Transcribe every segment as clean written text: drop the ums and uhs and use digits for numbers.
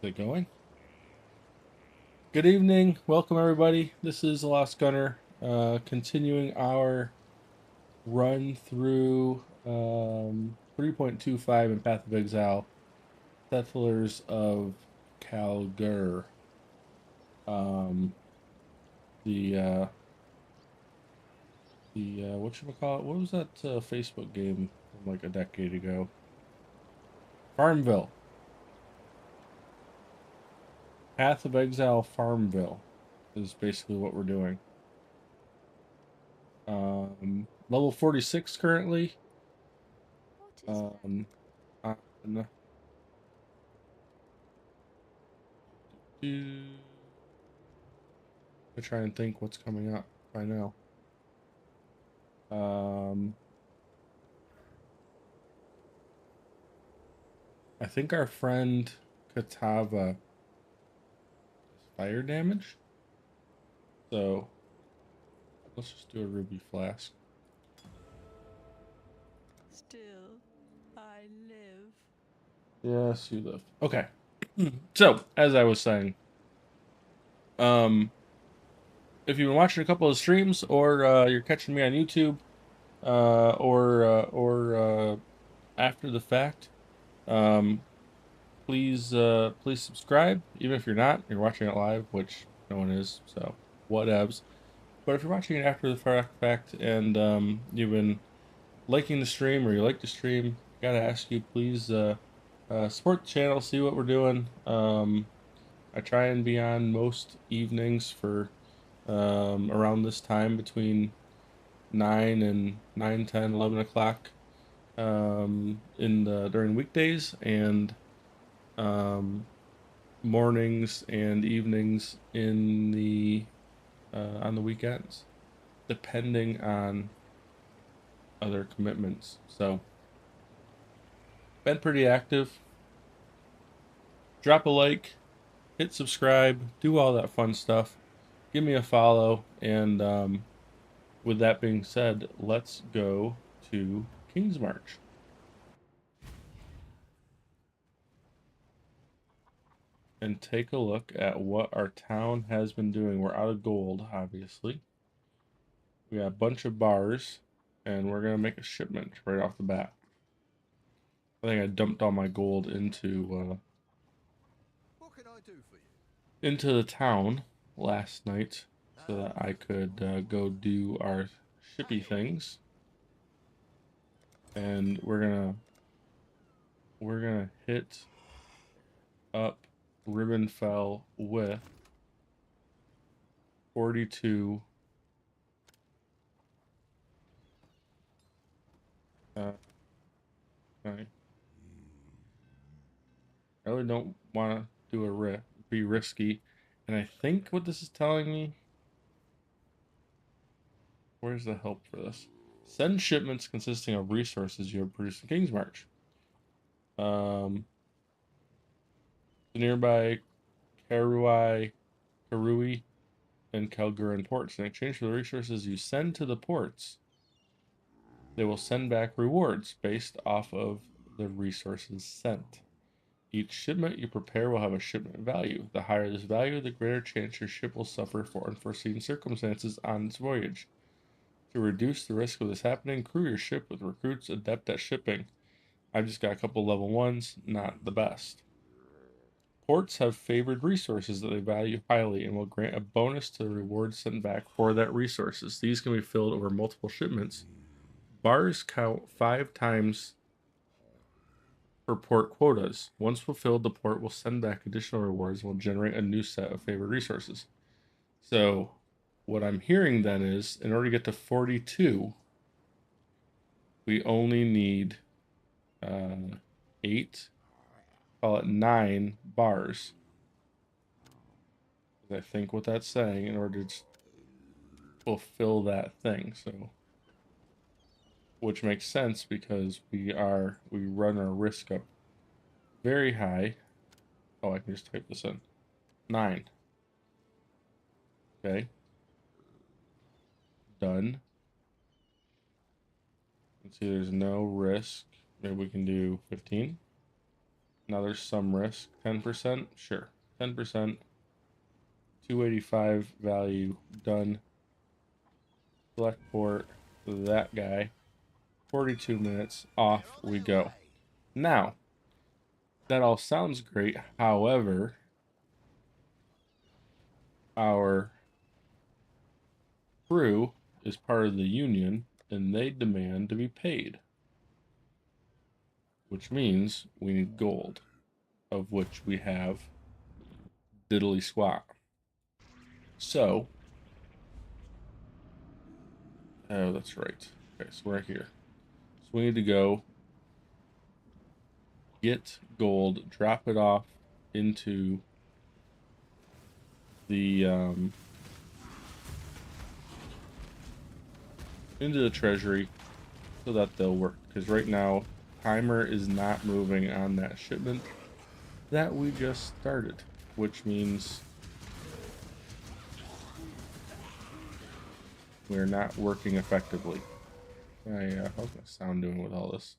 Is it going? Good evening. Welcome, everybody. This is the Lost Gunner, continuing our run through 3.25 in Path of Exile, Settlers of Calgur. Um, the whatchamacallit? What was that Facebook game from like a decade ago? Farmville. Path of Exile Farmville is basically what we're doing. Level 46 currently. What is that? On I try and think what's coming up by now. I think our friend Katava does fire damage. So let's just do a ruby flask. Still, I live. Yes, you live. Okay. So, as I was saying, um, if you've been watching a couple of streams or you're catching me on YouTube, or after the fact, um, please subscribe. Even if you're watching it live, which no one is, so whatevs. But if you're watching it after the fact and you've been liking the stream or you like the stream, gotta ask you, please support the channel, see what we're doing. I try and be on most evenings for around this time between 9 and 9, 10, 11 o'clock in the during weekdays, and um, mornings and evenings in the on the weekends, depending on other commitments. So, been pretty active. Drop a like, hit subscribe, do all that fun stuff. Give me a follow, and with that being said, let's go to King's March. And take a look at what our town has been doing. We're out of gold, obviously. We got a bunch of bars, and we're gonna make a shipment right off the bat. I think I dumped all my gold What can I do for you? into the town last night so that I could go do our shippy things. And we're gonna hit up Ribbonfell with 42 okay. I really don't want to do be risky. And I think what this is telling me, where's the help for this? Send shipments consisting of resources you have produced in King's March. The nearby Karui, and Kalguran ports. In exchange for the resources you send to the ports, they will send back rewards based off of the resources sent. Each shipment you prepare will have a shipment value. The higher this value, the greater chance your ship will suffer for unforeseen circumstances on its voyage. To reduce the risk of this happening, crew your ship with recruits adept at shipping. I've just got a couple level 1s, not the best. Ports have favored resources that they value highly and will grant a bonus to the rewards sent back for that resources. These can be filled over multiple shipments. Bars count 5 times for port quotas. Once fulfilled, the port will send back additional rewards and will generate a new set of favored resources. So, what I'm hearing then is, in order to get to 42, we only need 8, call it 9 bars. I think what that's saying, in order to fulfill that thing. So, which makes sense because we run our risk up very high. Oh, I can just type this in. 9. Okay. Done. Let's see, there's no risk. Maybe we can do 15. Now there's some risk. 10%? Sure. 10%. 285 value. Done. Select port. That guy. 42 minutes. Off we go. Now, that all sounds great. However, our crew is part of the union and they demand to be paid, which means we need gold, of which we have diddly squat. So, oh, that's right. Okay, so we're here. So we need to go get gold, drop it off into the treasury so that they'll work. Because right now, timer is not moving on that shipment that we just started, which means we're not working effectively. How's my sound doing with all this?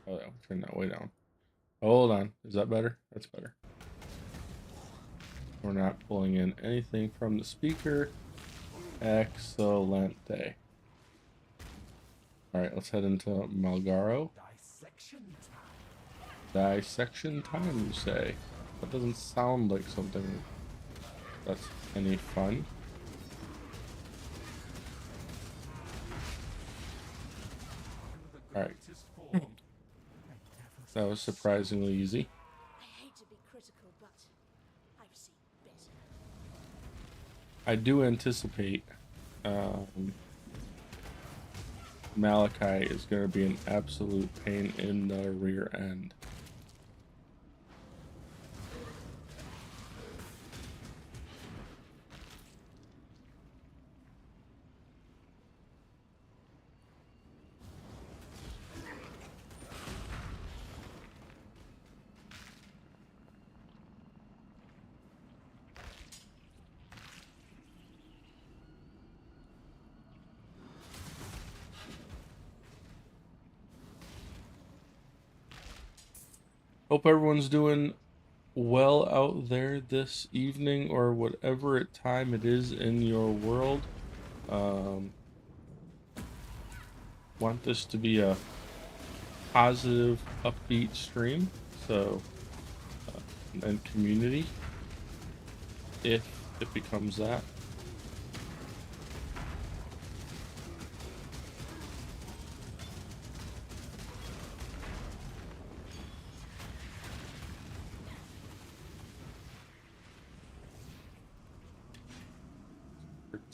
Oh yeah, turn that way down. Hold on, is that better? That's better. We're not pulling in anything from the speaker. Excellente. Alright, let's head into Malgaro. Dissection time, you say? That doesn't sound like something that's any fun. Alright. That was surprisingly easy. I hate to be critical, but I've seen better. I do anticipate Malachi is going to be an absolute pain in the rear end. Hope everyone's doing well out there this evening or whatever time it is in your world. Want this to be a positive, upbeat stream, so and community, if it becomes that.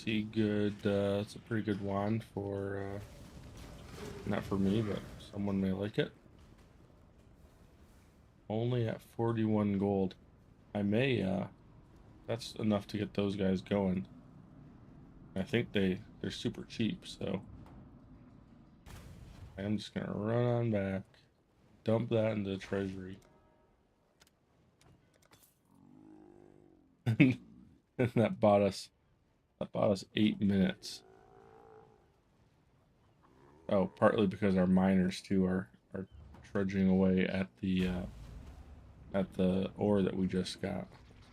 Pretty good. It's a pretty good wand for not for me, but someone may like it. Only at 41 gold. I may that's enough to get those guys going. I think they're super cheap, so I'm just gonna run on back, dump that into the treasury. And that bought us 8 minutes. Oh, partly because our miners too are trudging away at the ore that we just got.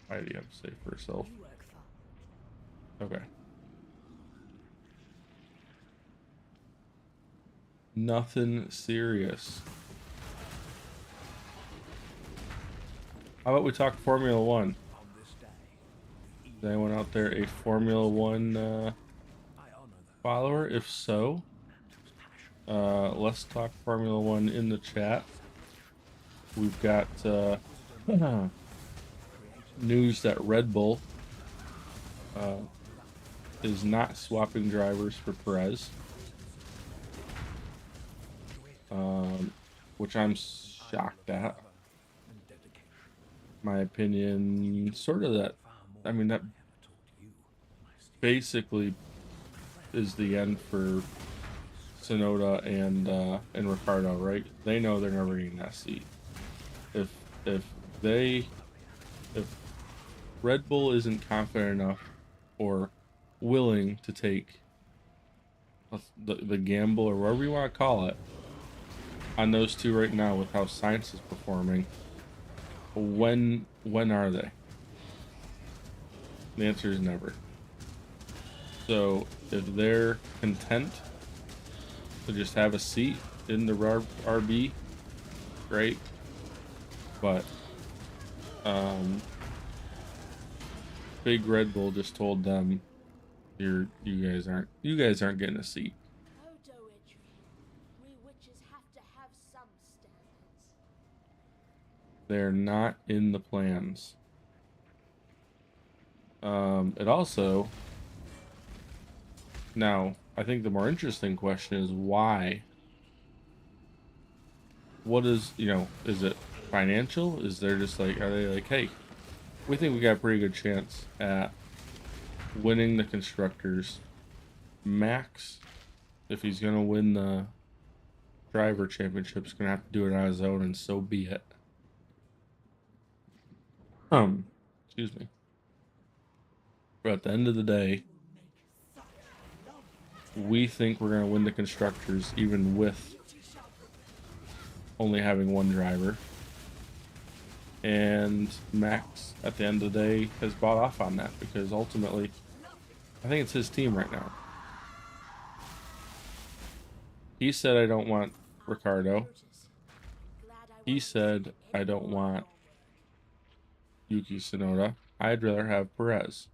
Why do you have to say for herself? Okay. Nothing serious. How about we talk Formula One? Is anyone out there a Formula One follower? If so, let's talk Formula One in the chat. We've got news that Red Bull is not swapping drivers for Perez, which I'm shocked at. My opinion, sort of that. I mean, that basically is the end for Sonoda and Ricardo, right? They know they're never getting that seat. If Red Bull isn't confident enough or willing to take the gamble or whatever you want to call it on those two right now with how science is performing. When are they? The answer is never. So if they're content to just have a seat in the RB, great. But Big Red Bull just told them, you guys aren't getting a seat. Oh, Doitry. We witches have to have some standards. They're not in the plans. It also, now I think the more interesting question is why. What is, is it financial? Is there just like, are they like, hey, we think we got a pretty good chance at winning the constructors. Max, if he's gonna win the driver championship, is gonna have to do it on his own, and so be it. Excuse me. But at the end of the day, we think we're gonna win the constructors, even with only having one driver. And Max, at the end of the day, has bought off on that because ultimately, I think it's his team right now. He said, I don't want Ricardo. He said, I don't want Yuki Tsunoda. I'd rather have Perez.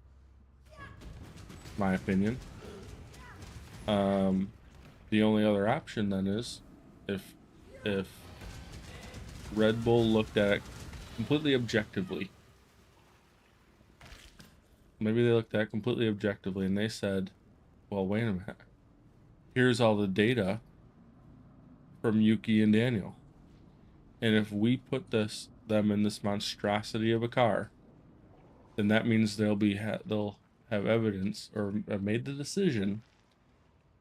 My opinion. The only other option then is if Red Bull looked at it completely objectively. Maybe they looked at it completely objectively and they said, well, wait a minute. Here's all the data from Yuki and Daniel. And if we put them in this monstrosity of a car, then that means they'll have evidence or have made the decision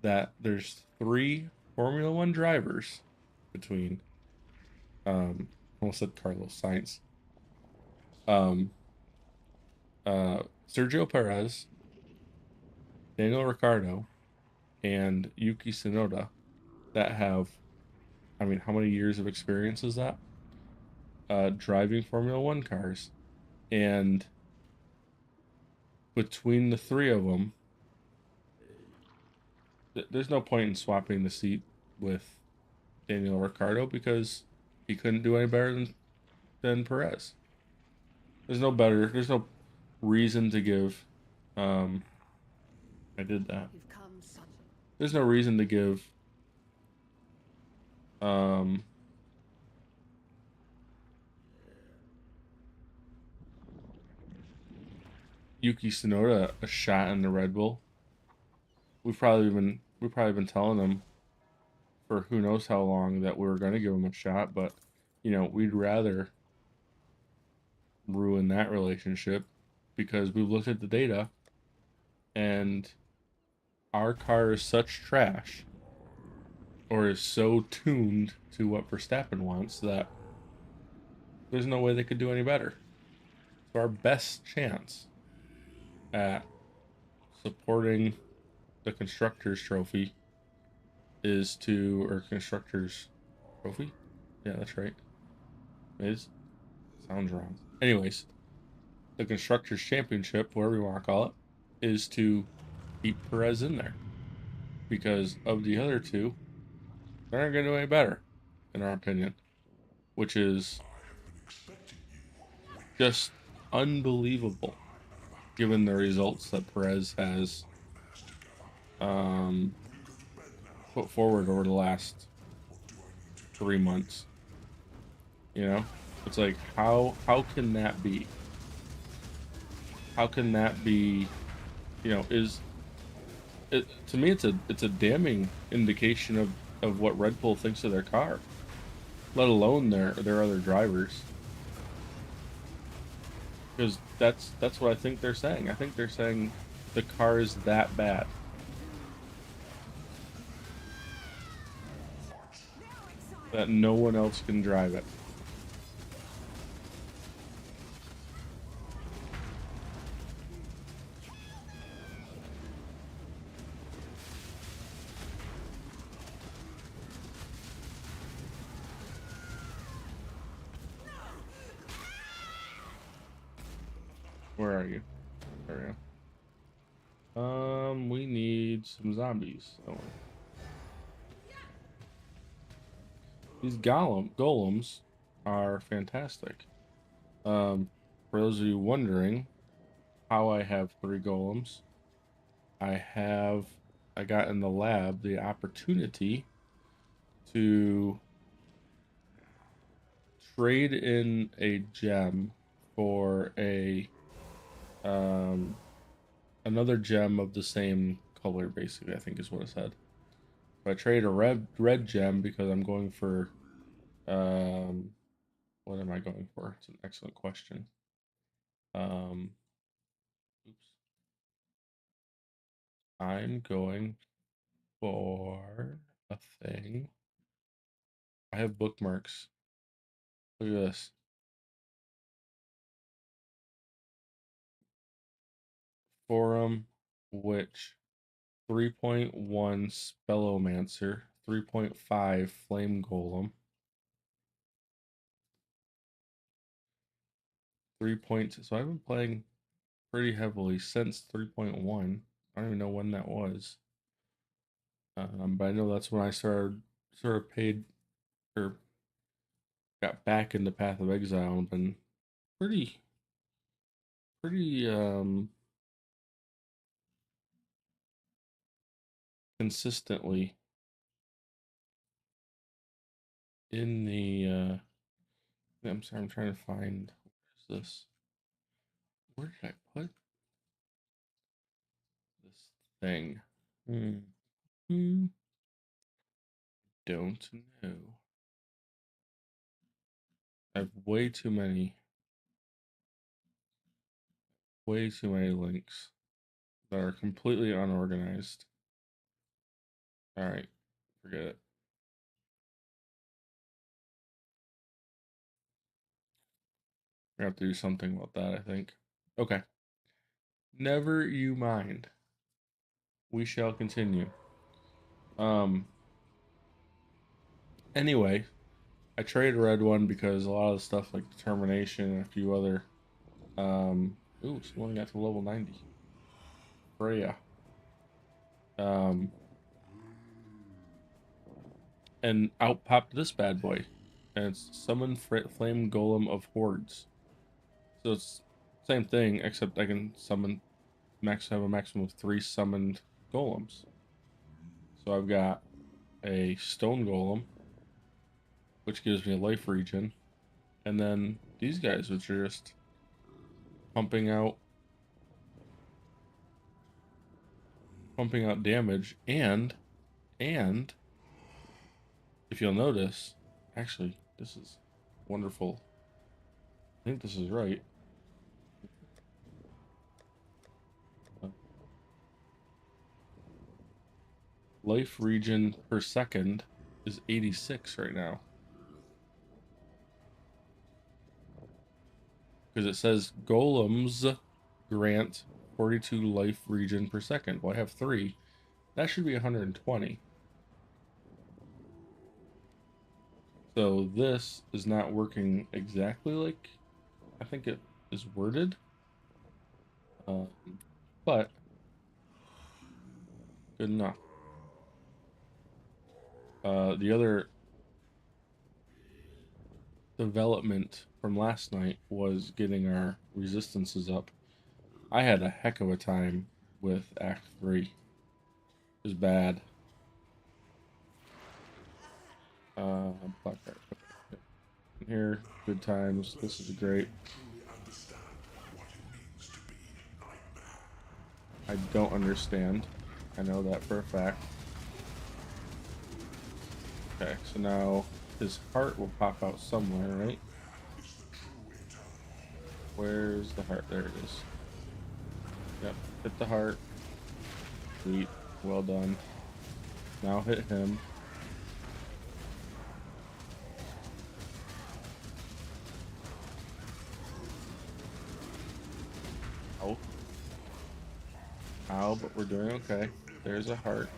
that there's 3 Formula One drivers between almost said Carlos Sainz, Sergio Perez, Daniel Ricciardo, and Yuki Tsunoda that have, I mean, how many years of experience is that? Driving Formula One cars. And between the 3 of them, there's no point in swapping the seat with Daniel Ricciardo because he couldn't do any better than Perez. There's no reason to give, I did that. There's no reason to give, Yuki Tsunoda a shot in the Red Bull. We've probably been telling him for who knows how long that we were going to give him a shot, but we'd rather ruin that relationship because we've looked at the data and our car is such trash or is so tuned to what Verstappen wants that there's no way they could do any better. So our best chance at supporting the Constructors Trophy Constructors Trophy? Yeah, that's right. Sounds wrong. Anyways, the Constructors Championship, whatever you want to call it, is to keep Perez in there. Because of the other 2, they're not going to do any better, in our opinion. Which is just unbelievable, given the results that Perez has put forward over the last 3 months. It's like, how can that be? How can that be? Is it, to me, it's a damning indication of what Red Bull thinks of their car, let alone their other drivers. Because that's what I think they're saying. I think they're saying the car is that bad. That no one else can drive it. Where are you? There we go. We need some zombies. Oh, these golems are fantastic. For those of you wondering how I have 3 golems, I got in the lab the opportunity to trade in a gem for a another gem of the same color, basically, I think is what it said. So I trade a red gem because I'm going for what am I going for? It's an excellent question. Um oops. I'm going for a thing. I have bookmarks. Look at this. Forum Witch 3.1 Spellomancer, 3.5 Flame Golem, 3 point. So I've been playing pretty heavily since 3.1. I don't even know when that was. But I know that's when I started sort of paid or got back into Path of Exile and been pretty pretty consistently in the I'm sorry, I'm trying to find where's this? Where did I put this thing? Hmm. Don't know. I have way too many links that are completely unorganized. All right, forget it. I have to do something about that, I think. Okay. Never you mind. We shall continue. Um anyway, I traded a red one because a lot of the stuff like determination and a few other ooh, someone got to level 90. Freya. Um and out popped this bad boy. And it's summon flame golem of hordes. So it's same thing, except I can summon have a maximum of 3 summoned golems. So I've got a stone golem, which gives me a life regen, and then these guys, which are just pumping out damage, and if you'll notice, actually, this is wonderful. I think this is right. Life regen per second is 86 right now. Because it says golems grant 42 life regen per second. Well, I have 3. That should be 120. So this is not working exactly like I think it is worded. Um, but good enough. The other development from last night was getting our resistances up. I had a heck of a time with Act 3. It was bad. Blackheart. Okay. Here, good times. This is great. I don't understand. I know that for a fact. Okay, so now his heart will pop out somewhere, right? Where's the heart? There it is. Yep, hit the heart. Sweet. Well done. Now hit him. Ow. Ow, but we're doing okay. There's a heart.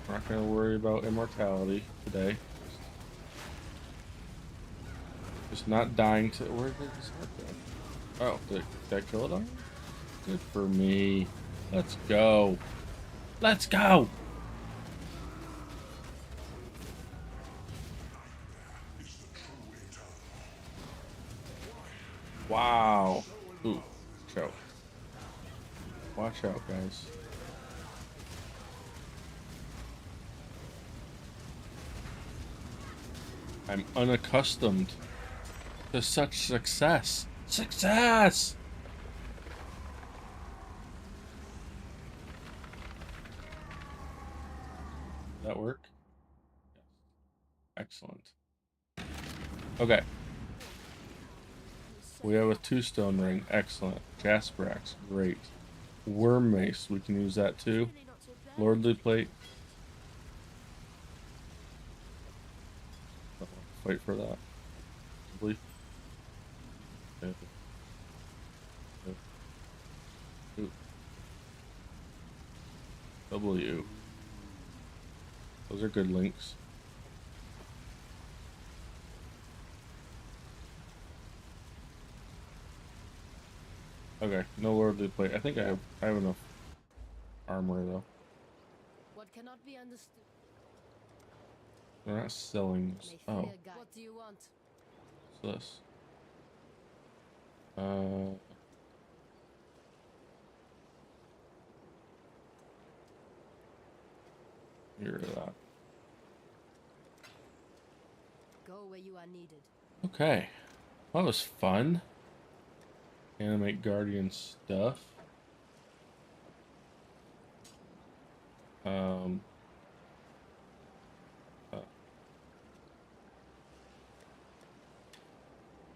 We're not going to worry about immortality today. Just not dying to... Where did his heart go? Oh, did that kill it on? Good for me. Let's go. Let's go. Wow. Ooh, choke. Watch out, guys. I'm unaccustomed to such success. Success! Did that work? Yes. Excellent. Okay. We have a 2-stone ring. Excellent. Jasper axe. Great. Worm mace. We can use that too. Really not so bad. Lordly plate. Fight for that. Probably. Okay. Ooh. W. Those are good links. Okay, no lordly plate. I think I have enough armor though. What cannot be understood. We're not selling. Oh, What do you want? what's this? Get rid of that. Go where you are needed. Okay, that was fun. Animate guardian stuff.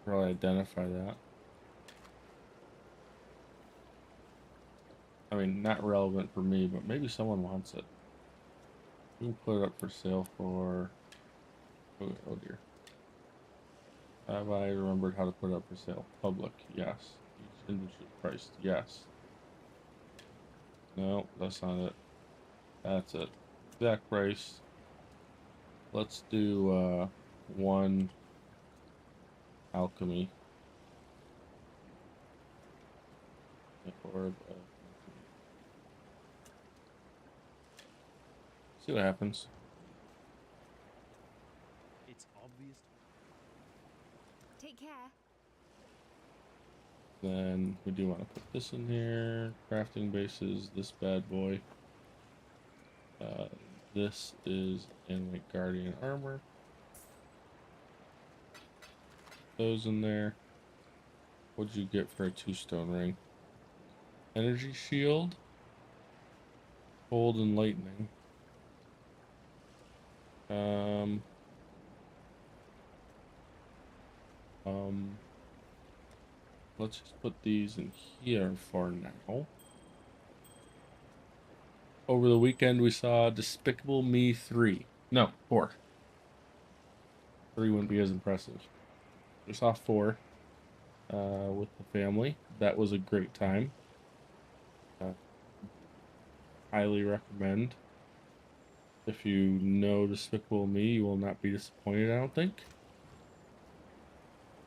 Probably identify that. I mean, not relevant for me, but maybe someone wants it. We can put it up for sale for. Oh dear. Have I remembered how to put it up for sale? Public, yes. Each individual priced, yes. No, that's not it. That's it. Exact price. Let's do one alchemy. Orb of alchemy. See what happens. It's obvious. Take care. Then we do want to put this in here. Crafting bases, this bad boy. This is Animate Guardian armor. Those in there. What'd you get for a 2-stone ring? Energy shield. Cold and lightning. Let's just put these in here for now. Over the weekend, we saw Despicable Me 3. No, 4. 3 wouldn't be as impressive. We saw 4 with the family. That was a great time. Highly recommend. If you know Despicable Me, you will not be disappointed, I don't think.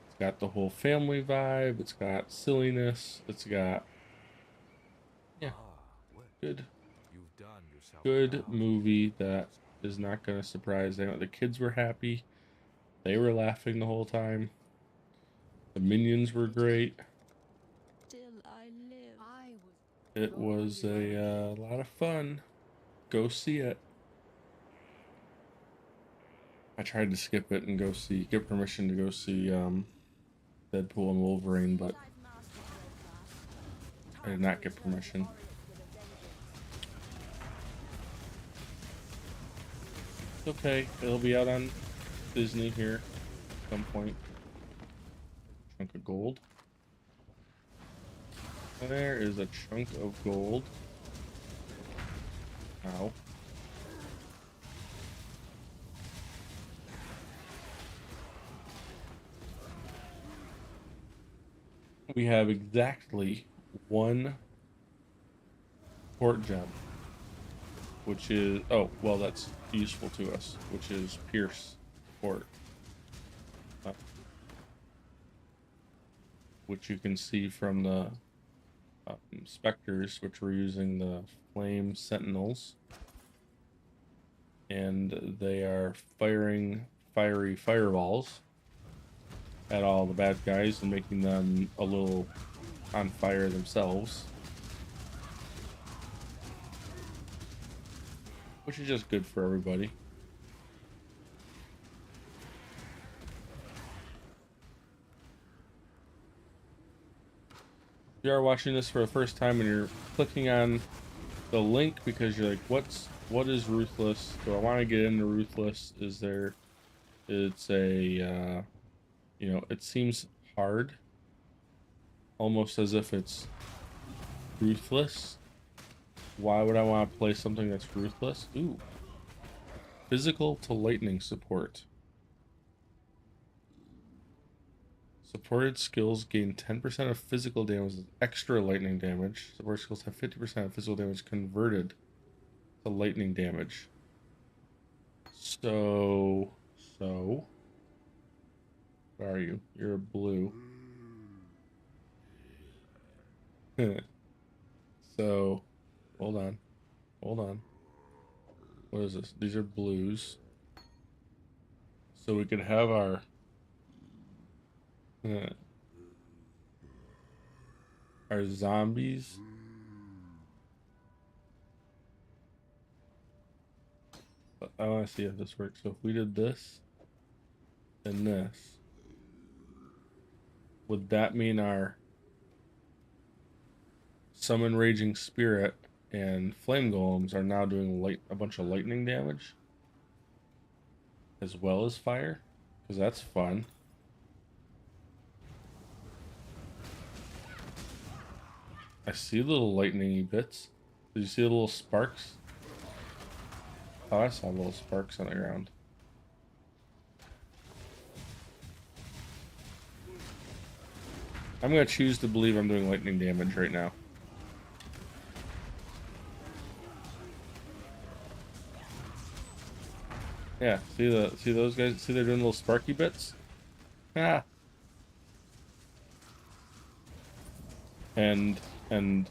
It's got the whole family vibe. It's got silliness. It's got... yeah, good. You've done yourself Good proud. movie that is not going to surprise them. The kids were happy. They were laughing the whole time. The minions were great. Still I live. It was a lot of fun. Go see it. I tried to skip it and get permission to go see Deadpool and Wolverine, but I've mastered your craft. I did not get permission. It's okay. It'll be out on Disney here at some point. Chunk of gold. There is a chunk of gold. Ow. We have exactly 1 port gem, which is, oh, well, that's useful to us, which is Pierce port. which you can see from the specters, which were using the flame sentinels, and they are firing fiery fireballs at all the bad guys and making them a little on fire themselves, which is just good for everybody. If you are watching this for the first time and you're clicking on the link because you're like, what is Ruthless? Do I want to get into Ruthless? It's a you know, it seems hard, almost as if it's ruthless. Why would I want to play something that's ruthless? Ooh, physical to lightning support. Supported skills gain 10% of physical damage with extra lightning damage. Support skills have 50% of physical damage converted to lightning damage. So, where are you? You're a blue. So, hold on. What is this? These are blues. So we could have our zombies. But I want to see if this works. So if we did this and this, would that mean our summon raging spirit and flame golems are now doing a bunch of lightning damage as well as fire? Because that's fun. I see little lightningy bits. Did you see the little sparks? Oh, I saw little sparks on the ground. I'm gonna choose to believe I'm doing lightning damage right now. Yeah, see those guys? See they're doing little sparky bits? Ah. And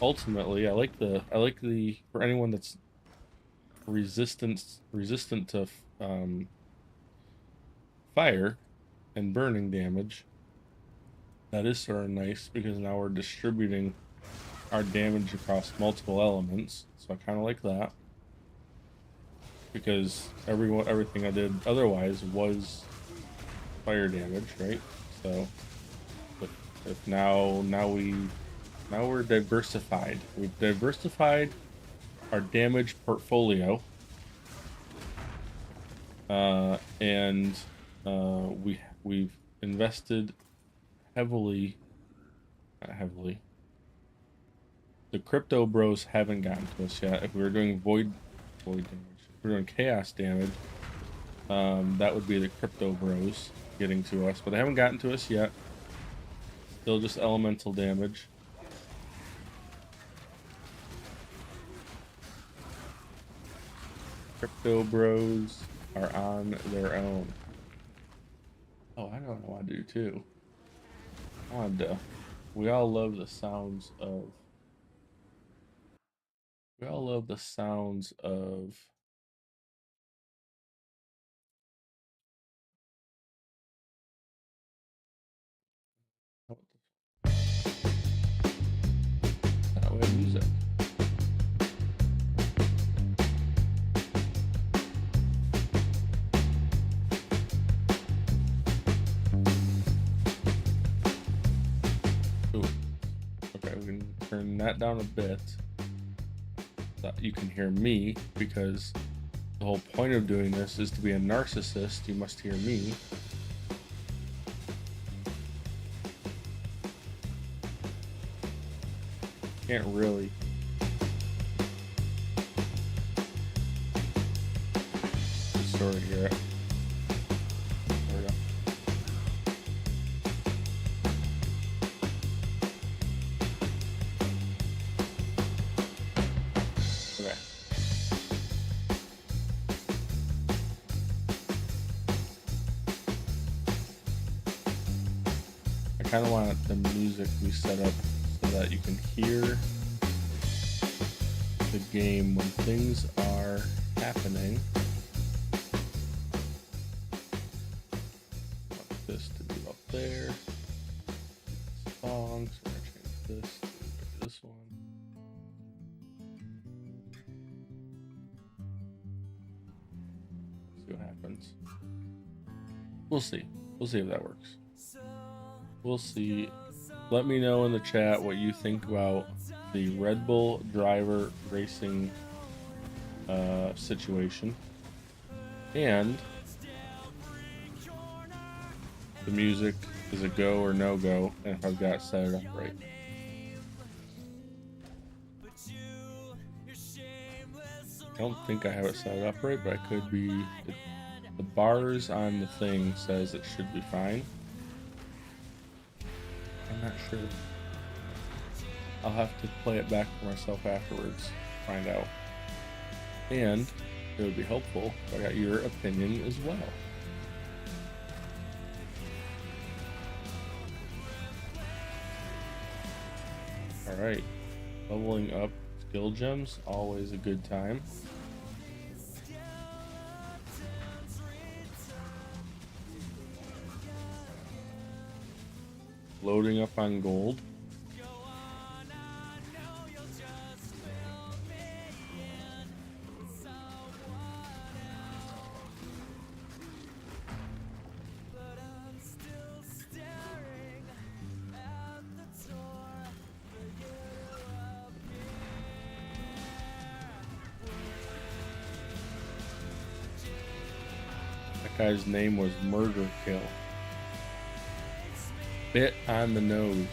ultimately I like the for anyone that's resistant to fire and burning damage, that is sort of nice because now we're distributing our damage across multiple elements. So I kind of like that, because everything I did otherwise was fire damage, right? So if now we're diversified. We've diversified our damage portfolio, and we've invested heavily. Not heavily. The crypto bros haven't gotten to us yet. If we were doing void damage, if we were doing chaos damage, that would be the crypto bros getting to us, but they haven't gotten to us yet. Still just elemental damage. Crypto bros are on their own. Oh, I know what I want to do too. We all love the sounds of. We all love the sounds of. That way music. Ooh. Okay, we can turn that down a bit so that you can hear me, because the whole point of doing this is to be a narcissist. You must hear me. Can't really. Sort of hear it. There we go. Okay. I kind of want the music to be set up so that you can hear the game when things are happening. I want this to be up there. Songs. We're gonna change this to this one. See what happens. We'll see. We'll see if that works. We'll see. Let me know in the chat what you think about the Red Bull driver racing situation and the music is a go or no go, and if I've got it set it up right. I don't think I have it set up right, but I could be. The bars on the thing says it should be fine. I'm not sure. I'll have to play it back for myself afterwards to find out. And it would be helpful if I got your opinion as well. Alright. Leveling up skill gems, always a good time. Loading up on gold. That guy's name was Murder Kill. Bit on the nose.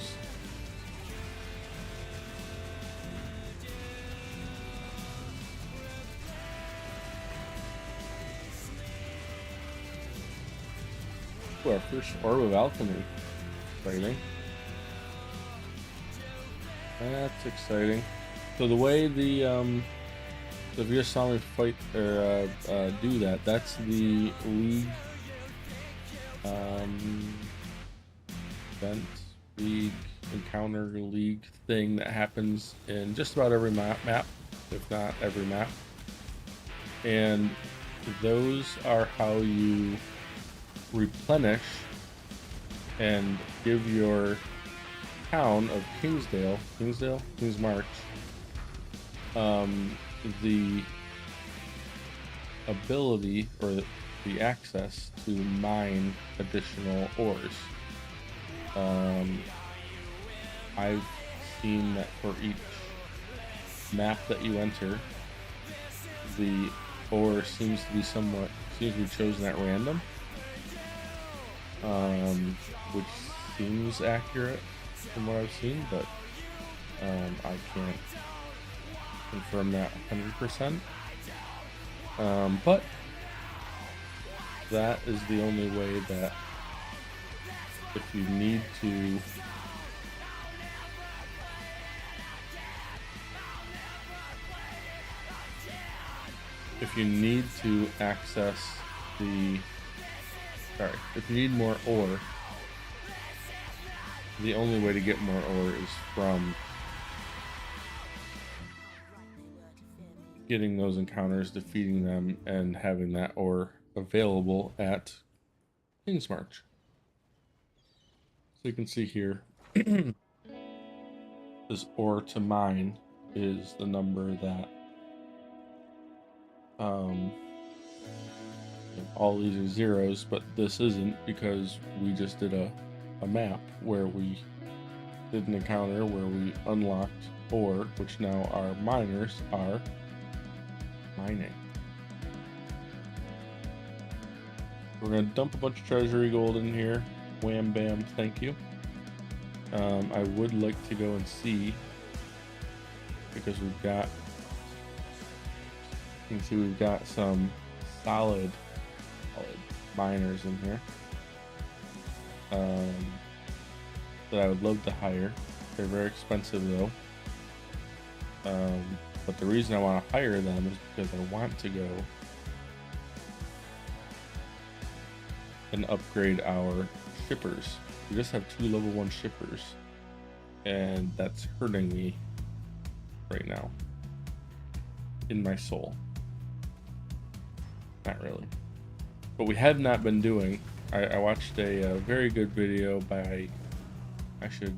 Ooh, our first orb of alchemy. Exciting. That's exciting. So the way the so if you just saw me fight or do that, that's the league event, league encounter, league thing that happens in just about every map, if not every map. And those are how you replenish and give your town of Kingsmarch, the ability or the access to mine additional ores. I've seen that for each map that you enter, the ore seems to be chosen at random, which seems accurate from what I've seen, but I can't confirm that 100%. But that is the only way that if you need to access if you need more ore, the only way to get more ore is from getting those encounters, defeating them, and having that ore available at Kingsmarch. So you can see here, this ore to mine is the number that all these are zeros, but this isn't, because we just did a map where we did an encounter where we unlocked ore, which now our miners are mining. We're gonna dump a bunch of treasury gold in here. Wham bam, thank you. I would like to go and see, because we've got, you can see we've got some solid miners in here that I would love to hire. They're very expensive though. But the reason I want to hire them is because I want to go and upgrade our shippers We just have 2 level 1 shippers, and that's hurting me right now in my soul. Not really. But we have not been doing. I watched a very good video by. I should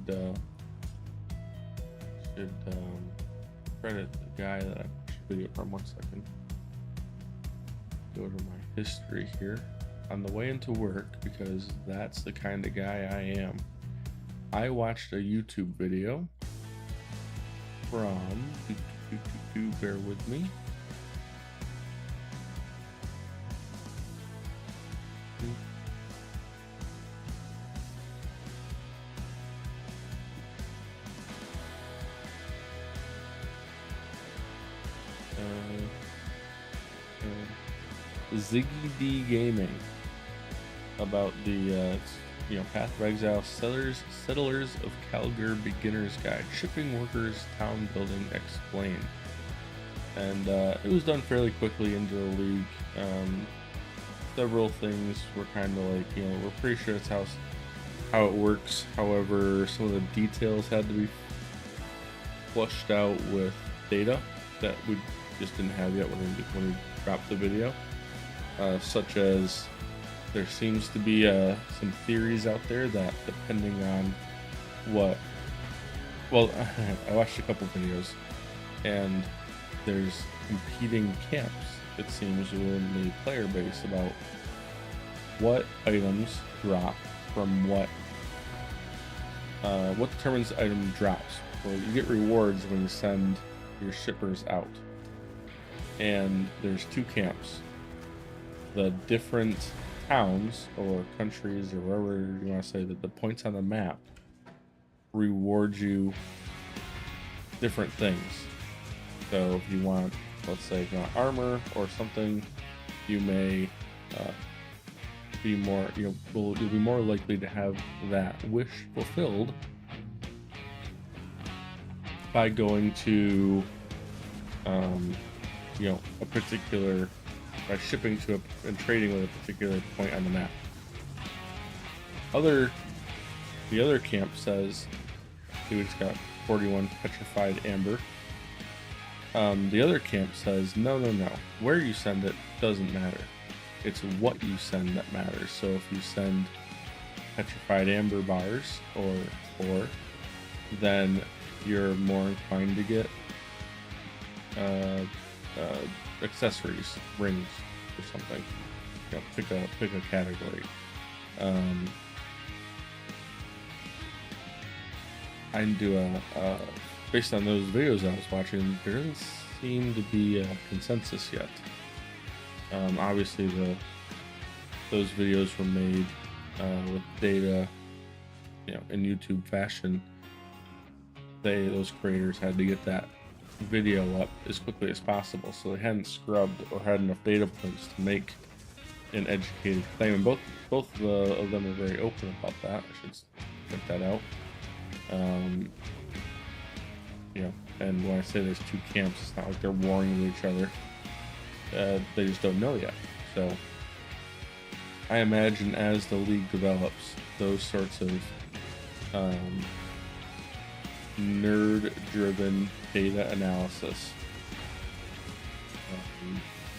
credit the guy that I watched the video from. 1 second. Go to my history here. On the way into work, because that's the kind of guy I am. I watched a YouTube video from. Bear with me. Ziggy D Gaming about the Path of Exile Settlers of Calgar Beginner's Guide, Shipping Workers Town Building Explained, and it was done fairly quickly into the league. Several things were kind of like, we're pretty sure it's how it works. However, some of the details had to be flushed out with data that we just didn't have yet when we dropped the video. Such as there seems to be some theories out there that depending on I watched a couple videos, and there's competing camps, it seems, within the player base about what items drop from what determines the item drops. Well, you get rewards when you send your shippers out, and there's 2 camps. The different towns or countries or wherever you want to say that the points on the map reward you different things. So if you want, let's say, if you want armor or something, you may be more, you'll be more likely to have that wish fulfilled by going to a particular, by shipping to and trading with a particular point on the map. The other camp says we just got 41 petrified amber. The other camp says no, where you send it doesn't matter, it's what you send that matters. So if you send petrified amber bars or then you're more inclined to get accessories, rings or something. Pick a category. I do based on those videos I was watching, there doesn't seem to be a consensus yet. Obviously those videos were made with data, in YouTube fashion. Those creators had to get that video up as quickly as possible, so they hadn't scrubbed or had enough data points to make an educated claim. And both of them are very open about that. I should point that out. And when I say there's 2 camps, it's not like they're warring with each other. They just don't know yet. So I imagine as the league develops, those sorts of nerd-driven data analysis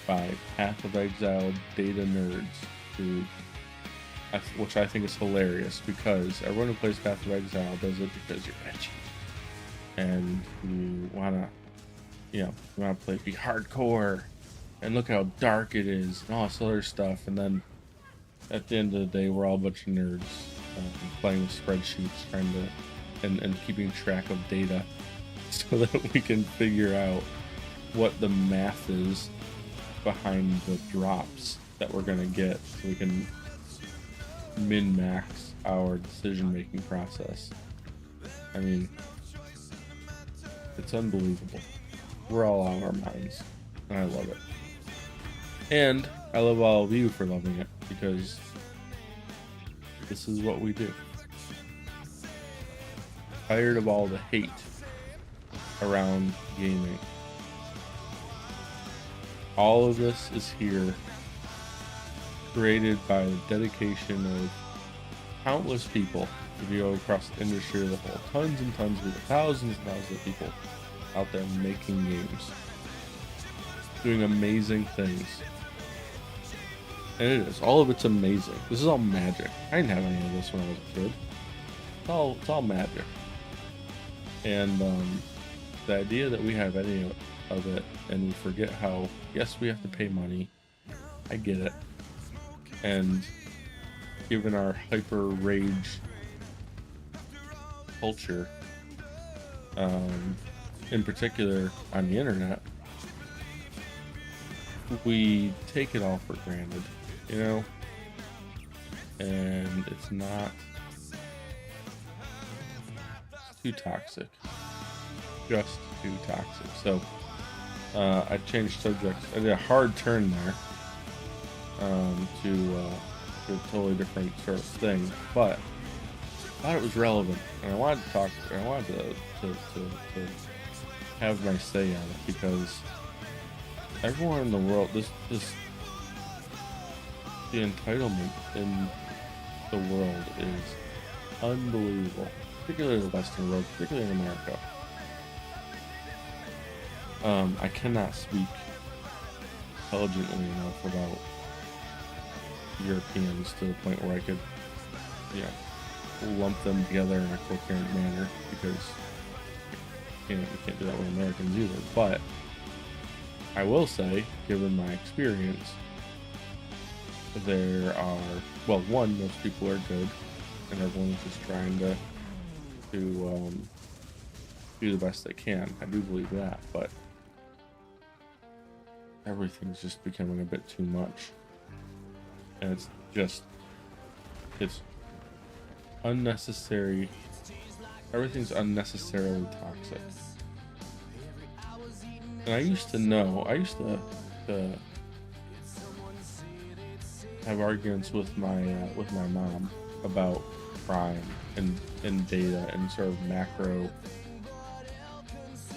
by Path of Exile data nerds, which I think is hilarious, because everyone who plays Path of Exile does it because you're edgy and you wanna play, be hardcore and look how dark it is and all this other stuff. And then at the end of the day, we're all a bunch of nerds playing with spreadsheets, trying to and keeping track of data so that we can figure out what the math is behind the drops that we're going to get, so we can min-max our decision-making process. I mean, it's unbelievable. We're all on our minds, and I love it. And I love all of you for loving it, because this is what we do. Tired of all the hate around gaming. All of this is here, created by the dedication of countless people. If you go across the industry as a whole, tons and tons of people, thousands and thousands of people out there making games, doing amazing things. And it is. All of it's amazing. This is all magic. I didn't have any of this when I was a kid. It's all magic. And the idea that we have any of it and we forget how, yes, we have to pay money. I get it. And given our hyper rage culture, in particular on the internet, we take it all for granted, you know? And it's not too toxic. Just too toxic. So I changed subjects. I did a hard turn there to a totally different sort of thing, but I thought it was relevant, and I wanted to talk. I wanted to have my say on it because everyone in the world, the entitlement in the world is unbelievable, particularly the Western world, particularly in America. I cannot speak intelligently enough about Europeans to the point where I could, lump them together in a coherent manner, because you can't do that with Americans either. But I will say, given my experience, there are, well, one, most people are good, and everyone's just trying to do the best they can. I do believe that, but everything's just becoming a bit too much. And it's unnecessary. Everything's unnecessarily toxic. And I used to have arguments with my mom about crime and data and sort of macro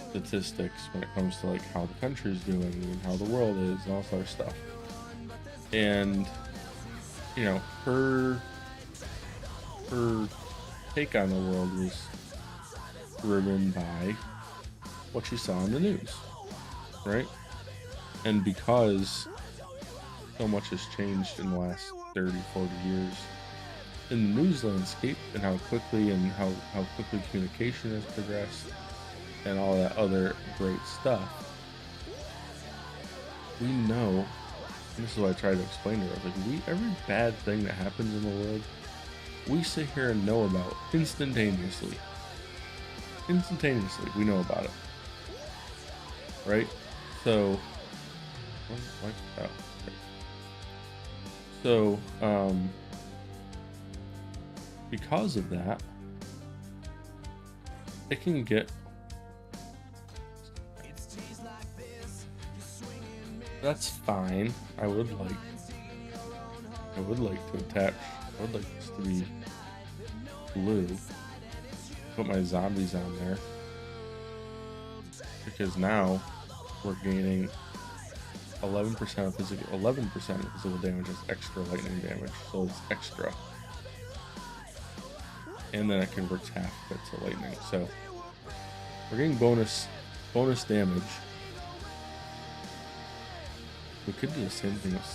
statistics when it comes to like how the country's doing and how the world is and all sort of stuff. And her take on the world was driven by what she saw in the news, right? And because so much has changed in the last 30, 40 years in the news landscape, and how quickly communication has progressed and all that other great stuff, we know, and this is what I try to explain to her, like, every bad thing that happens in the world, we sit here and know about instantaneously. We know about it, right? So, because of that, it can get, that's fine. I would like this to be blue. Put my zombies on there, because now we're gaining 11% of physical damage as extra lightning damage, so it's extra. And then it converts half of it to lightning, so we're getting bonus damage. We could do the same thing with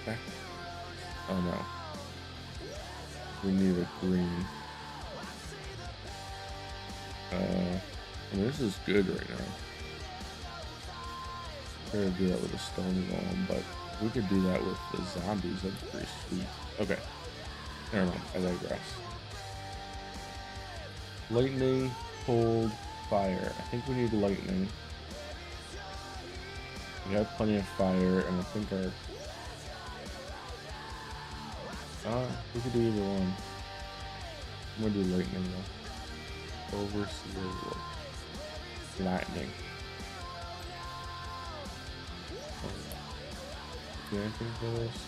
spec. Oh no. We need a green. I mean, this is good right now. I'm gonna do that with a stone golem, but we could do that with the zombies. That'd be pretty sweet. Okay. Never mind, I digress. Lightning, cold, fire. I think we need lightning. We have plenty of fire, and I think we could do either one. I'm gonna do lightning though. Overseer wood. Lightning. Do anything for this?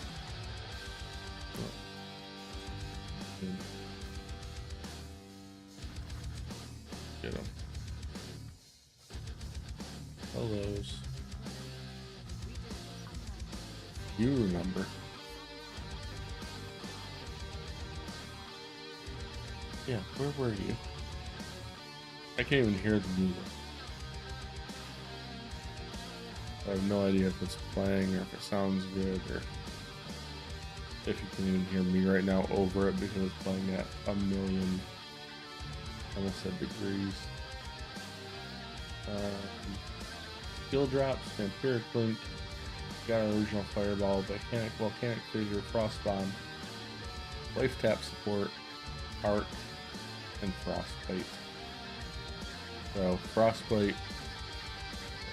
No. Get them. Hellos. You remember. Yeah, where were you? I can't even hear the music. I have no idea if it's playing or if it sounds good or if you can even hear me right now over it because it's playing at a million, almost said degrees. Skill drops, Vampiric Link, got an original Fireball, Volcanic Fissure, Frost Bomb, Life Tap Support, Art, and Frostbite. So Frostbite, I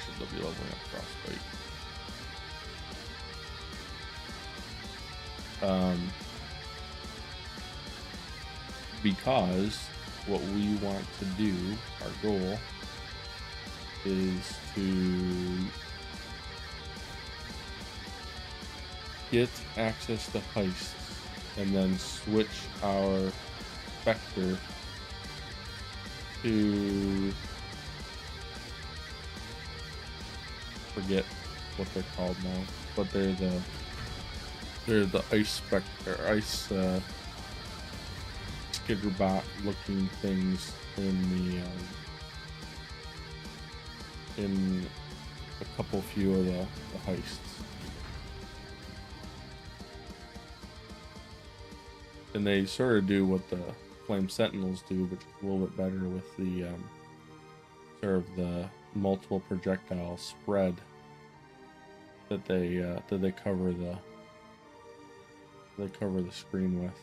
should be leveling up Frostbite. Because what we want to do, our goal, is to get access to heists and then switch our Spectre to forget what they're called now, but they're the ice Spectre, ice skitterbot looking things in the in a few of the heists. And they sort of do what the Flame Sentinels do, but a little bit better with the sort of the multiple projectile spread that they cover the screen with.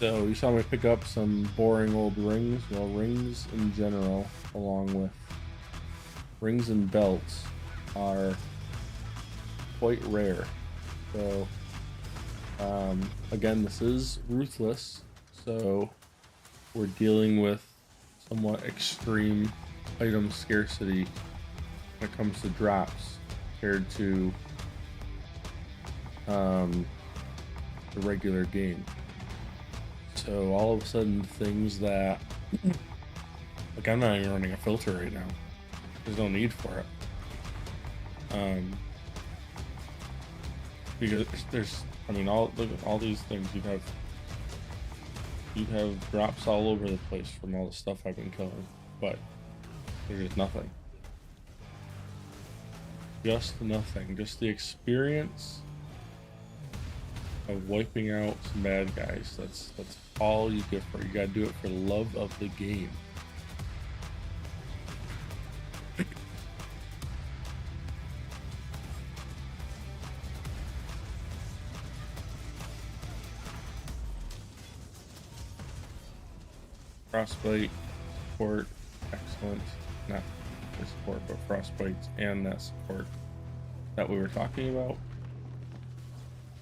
So you saw me pick up some boring old rings. Well, rings in general, along with rings and belts, are quite rare. So again, this is Ruthless, so we're dealing with somewhat extreme item scarcity when it comes to drops compared to the regular game. So all of a sudden, things that, like, I'm not even running a filter right now. There's no need for it. Because there's, I mean, look at all these things. You have drops all over the place from all the stuff I've been killing, but there's just nothing. Just nothing. Just the experience of wiping out some bad guys. That's all you get for it. You gotta do it for the love of the game. Frostbite, support, excellent. Not for support, but Frostbites and that support that we were talking about.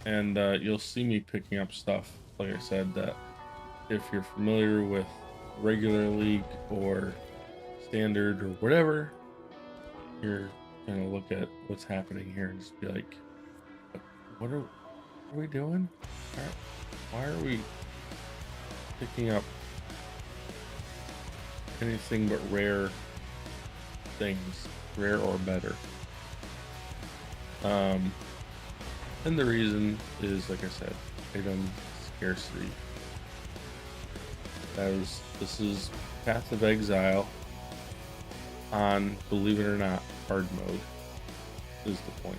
And you'll see me picking up stuff, like I said, that if you're familiar with regular league or standard or whatever, you're gonna look at what's happening here and just be like, what are we doing? Why are we picking up anything but rare things, rare or better? And the reason is, like I said, item scarcity. This is Path of Exile on, believe it or not, hard mode is the point.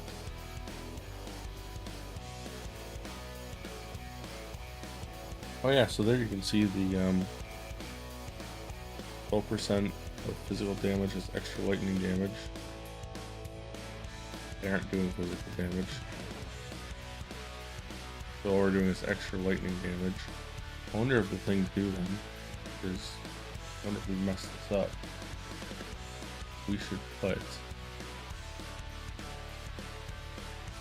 Oh yeah, so there you can see the 12% of physical damage is extra lightning damage. They aren't doing physical damage. So all we're doing is extra lightning damage. I wonder if the things do them, because I wonder if we messed this up. We should put,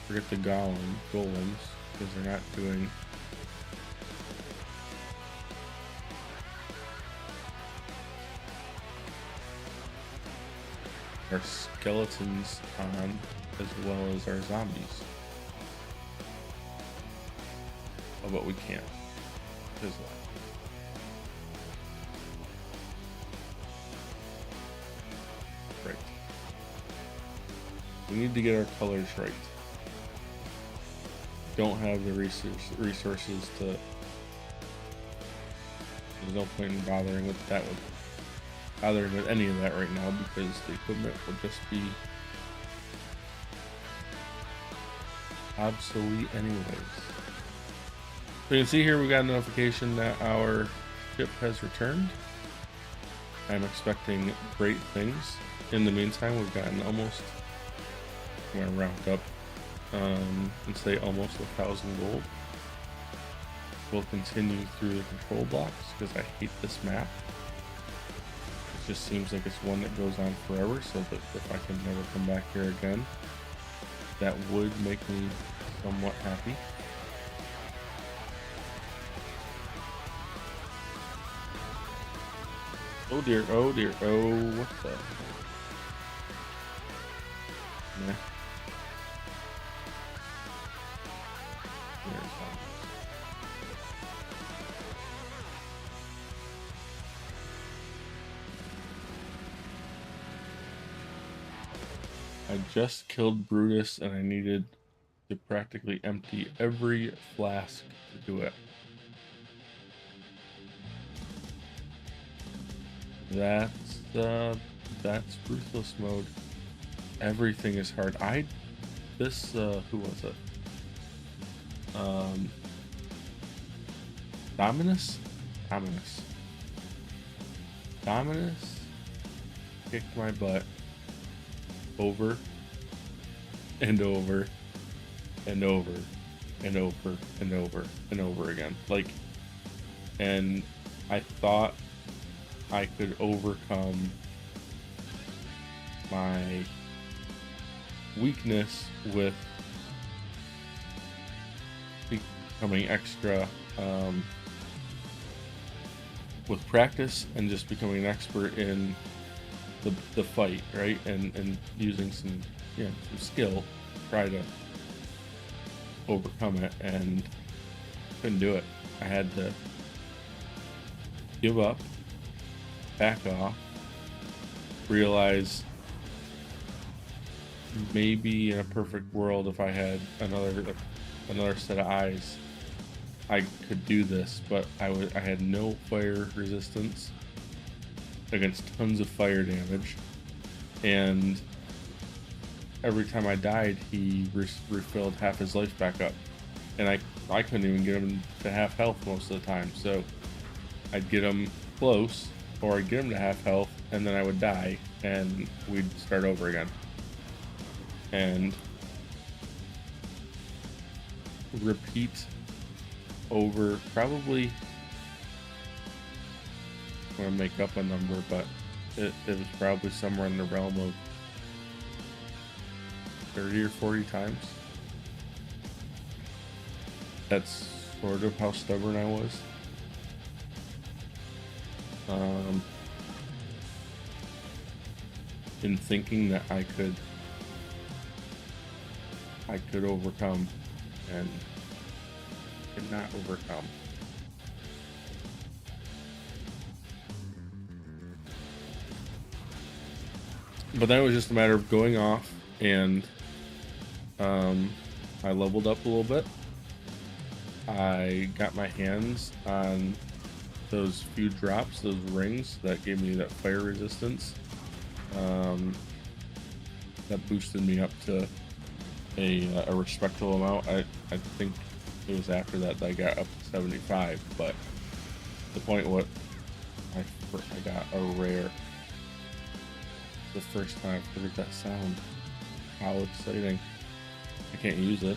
forget the golems, because they're not doing our skeletons on as well as our zombies. Oh, but we can't. Because right. We need to get our colors right. Don't have the resources to. There's no point in bothering with that. Bothering with any of that right now because the equipment will just be obsolete anyways. So you can see here we got a notification that our ship has returned. I'm expecting great things. In the meantime, we've gotten almost, I'm gonna round up and say almost 1,000 gold. We'll continue through the control blocks because I hate this map. It just seems like it's one that goes on forever, so that if I can never come back here again, that would make me somewhat happy. Oh dear, oh dear, oh, what the? Nah. There's one. I just killed Brutus and I needed to practically empty every flask to do it. That's ruthless mode. Everything is hard. Who was it? Dominus kicked my butt over and over and over and over and over and over again. And I thought I could overcome my weakness with becoming extra with practice and just becoming an expert in the fight, right? And using some skill, try to overcome it, and couldn't do it. I had to give up, back off, realize maybe in a perfect world, if I had another set of eyes, I could do this, but I had no fire resistance against tons of fire damage, and every time I died, he refilled half his life back up, and I couldn't even get him to half health most of the time. So I'd get him close, or I'd get him to half health, and then I would die, and we'd start over again. And repeat over probably, I'm gonna make up a number, but it was probably somewhere in the realm of 30 or 40 times. That's sort of how stubborn I was. In thinking that I could overcome, and could not overcome. But then it was just a matter of going off, and I leveled up a little bit. I got my hands on those few drops, those rings that gave me that fire resistance. That boosted me up to a respectable amount. I think it was after that I got up to 75, but the point was I got a rare. The first time I heard that sound. How exciting. I can't use it,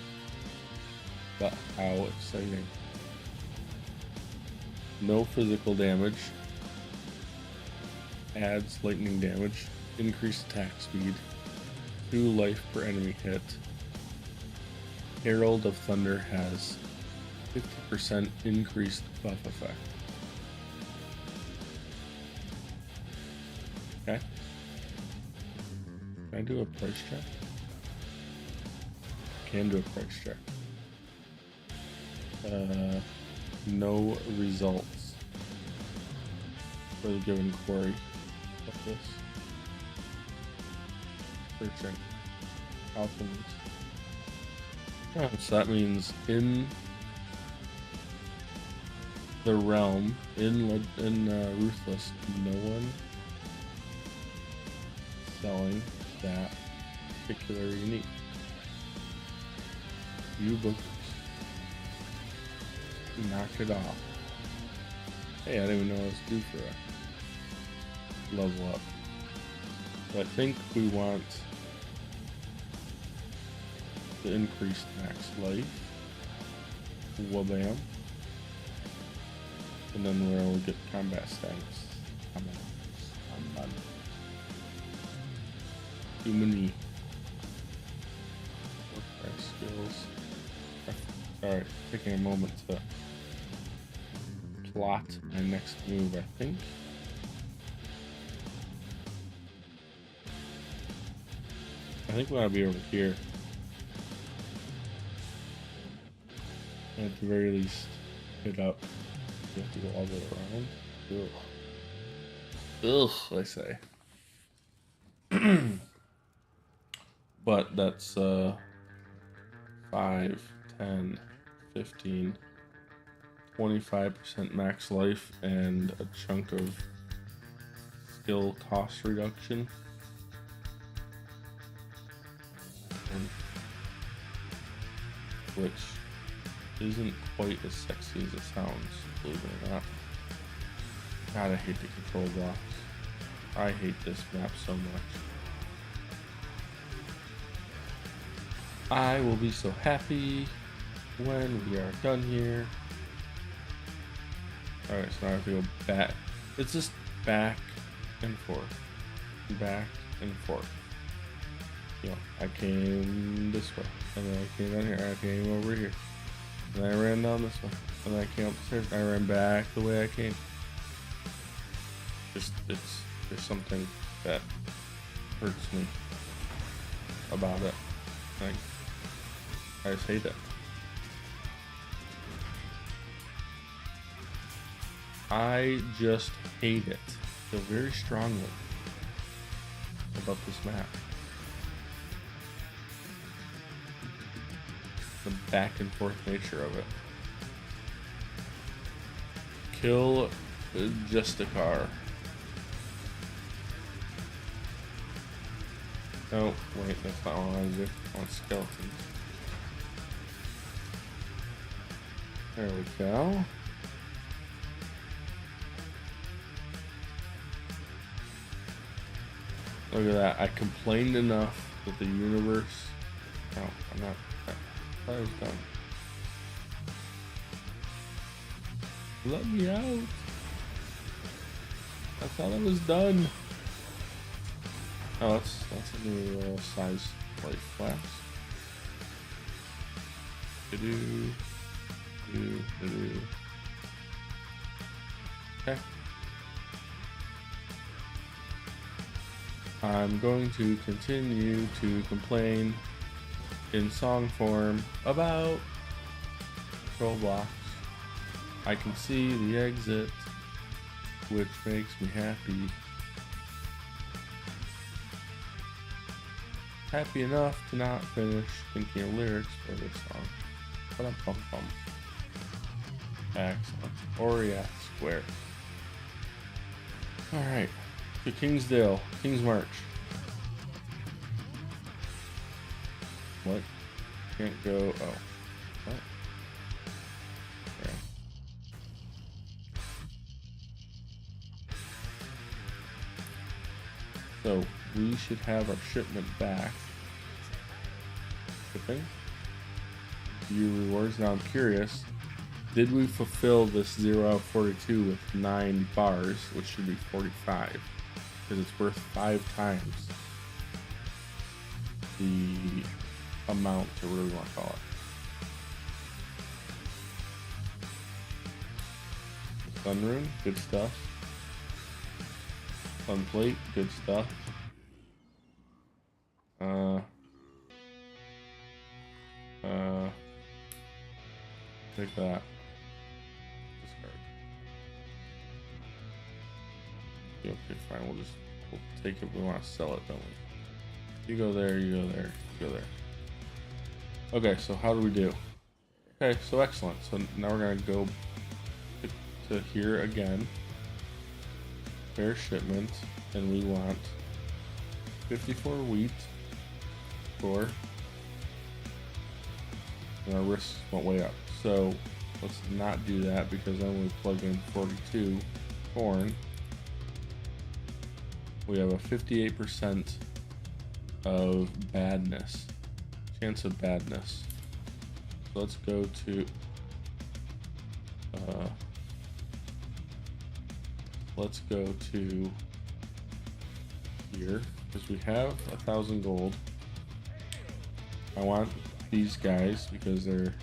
but how exciting. No physical damage. Adds lightning damage. Increased attack speed. 2 life per enemy hit. Herald of Thunder has 50% increased buff effect. Okay. Can I do a price check? Can do a price check. No results for the given query of this. Searching. Alchemist. Oh, so that means in the realm, in Ruthless, no one selling that particular unique. You bookers. Knocked it off. Hey, I didn't even know I was due for a level up. So I think we want to increase max life. Wabam. And then we'll get combat stance. Combat. Humany. Work price skills. Alright, taking a moment to plot my next move, I think. I think we ought to be over here. At the very least, hit up. You have to go all the way around. Ugh, I say. But that's 5, 10, 15, 25% max life and a chunk of skill cost reduction. Which isn't quite as sexy as it sounds, believe it or not. God, I hate the control blocks. I hate this map so much. I will be so happy when we are done here. Alright, so now I have to go back. It's just back and forth. Back and forth. You know, I came this way. And then I came down here. I came over here. And I ran down this way. And then I came up the stairs. I ran back the way I came. There's something that hurts me about it. Like, I just hate it. I just hate it. Feel very strongly about this map. The back and forth nature of it. Kill Justicar. Oh, wait, that's not what I want to do. I want skeletons. There we go. Look at that. I complained enough that the universe... No, I'm not... I thought I was done. Let me out. I thought I was done. Oh, that's a new size life flask. Okay. I'm going to continue to complain in song form about control blocks. I can see the exit, which makes me happy. Happy enough to not finish thinking of lyrics for this song. Ba-dum-bum-bum. Excellent. Oriat Square. Alright. To Kingsdale. King's March. What? Can't go. Oh. What? Okay. So, we should have our shipment back. Shipping. View rewards. Now I'm curious. Did we fulfill this 0 out of 42 with 9 bars, which should be 45? Because it's worth 5 times the amount to really want to call it. Sun rune, good stuff. Sun plate, good stuff. Take that. Discard. Yeah, okay, fine. We'll take it. We want to sell it, don't we? You go there, you go there, you go there. Okay, so how do we do? Okay, so excellent. So now we're gonna go to here again. Fair shipment, and we want 54 wheat for, and our risks went way up. So let's not do that, because then we plug in 42 corn. We have a 58% of badness, chance of badness. So let's go to here, because we have 1,000 gold. I want these guys because they're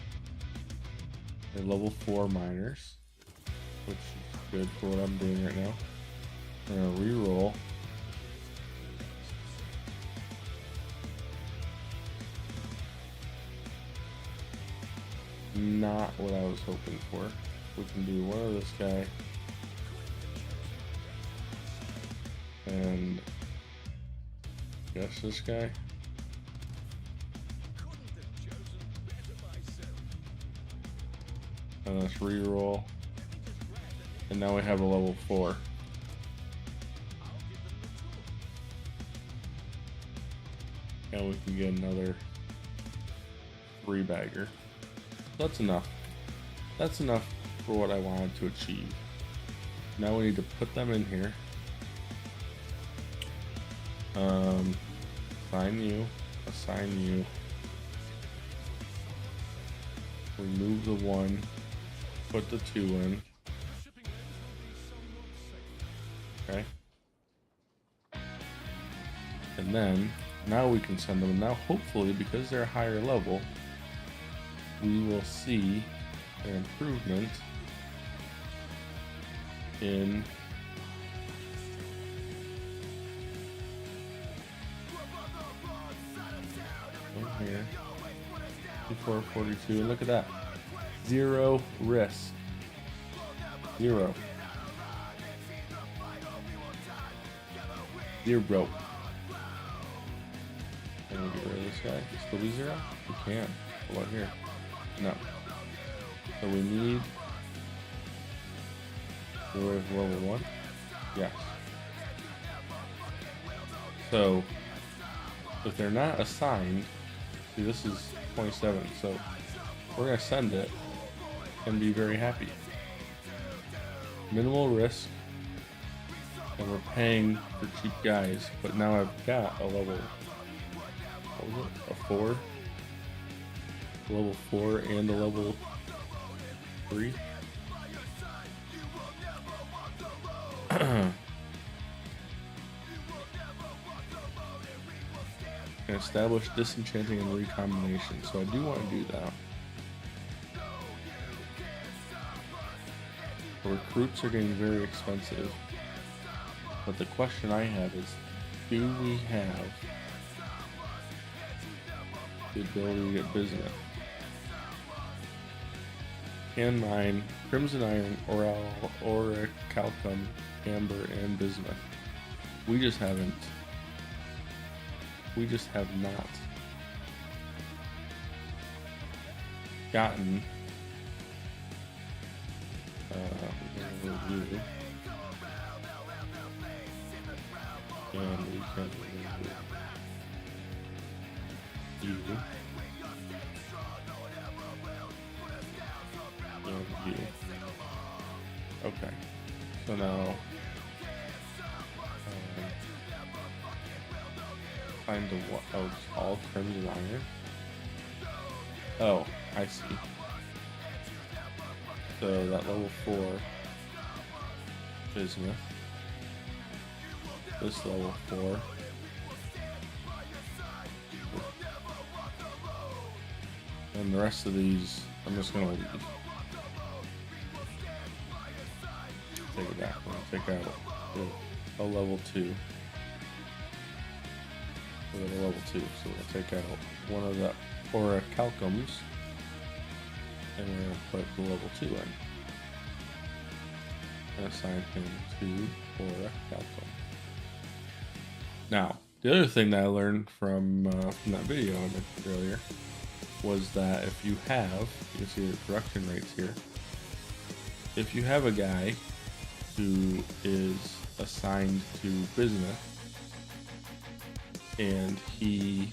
level 4 miners, which is good for what I'm doing right now. I'm gonna re-roll. Not what I was hoping for. We can do one of this guy and guess this guy. And let's re-roll. And now we have a level 4. And we can get another 3-bagger. That's enough. That's enough for what I wanted to achieve. Now we need to put them in here. Assign you. Remove the 1, put the 2 in. Okay. And then, now we can send them. Now hopefully, because they're a higher level, we will see an improvement in here. 442, and look at that. 0 risk. 0. 0. Can we get rid of this guy? Still be 0? We can. How about here? No. So we need level 1? Yes. So if they're not assigned, see, this is 27, so we're gonna send it and be very happy. Minimal risk, and we're paying for cheap guys, but now I've got a level, what was it? A 4? Level 4 and a level 3. And establish disenchanting and recombination. So I do want to do that. The recruits are getting very expensive. But the question I have is, do we have the ability to get bismuth? Can mine crimson iron, orichalcum, amber, and bismuth. We just have not gotten review. And we can review. Okay, so now find the what? Oh, it's all crimson iron. Oh, I see. So that level 4 bismuth. This level 4. And the rest of these, I'm just gonna leave. Take it back. We're gonna take out a level 2. We're at a level 2, so we'll take out one of the orichalcums And we're going to put the level 2 in. And assign him to Aura Calcum. Now, the other thing that I learned from that video I mentioned earlier was that if you have, you can see the production rates here, if you have a guy who is assigned to business and he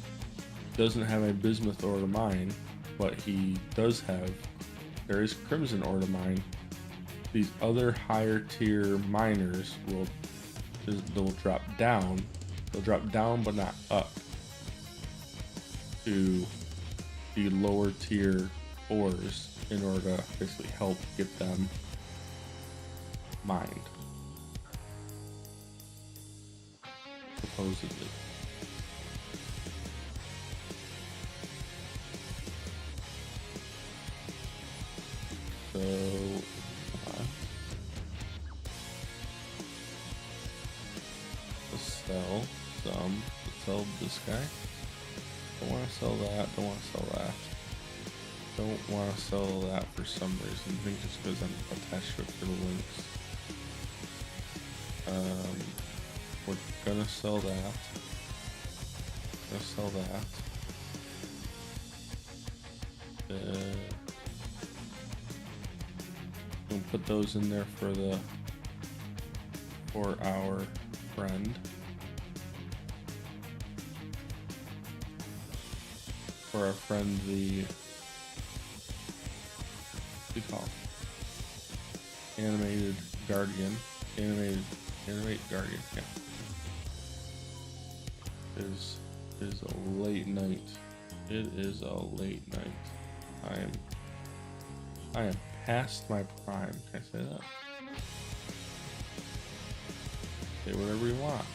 doesn't have a bismuth ore to mine, but he does have, there is crimson ore to mine, these other higher tier miners they'll drop down. They'll drop down but not up to the lower tier ores in order to basically help get them mined. Supposedly. So let's sell some. Let's sell this guy. Don't want to sell that. Don't want to sell that. Don't want to sell that for some reason. I think just because I'm attached to it for the links. We're gonna sell that. Gonna sell that. We'll put those in there for our friend. For our friend, the what do you call it? Animated Guardian. Animate Guardian, yeah. It is a late night. It is a late night. I am past my prime. Can I say that? Say whatever you want.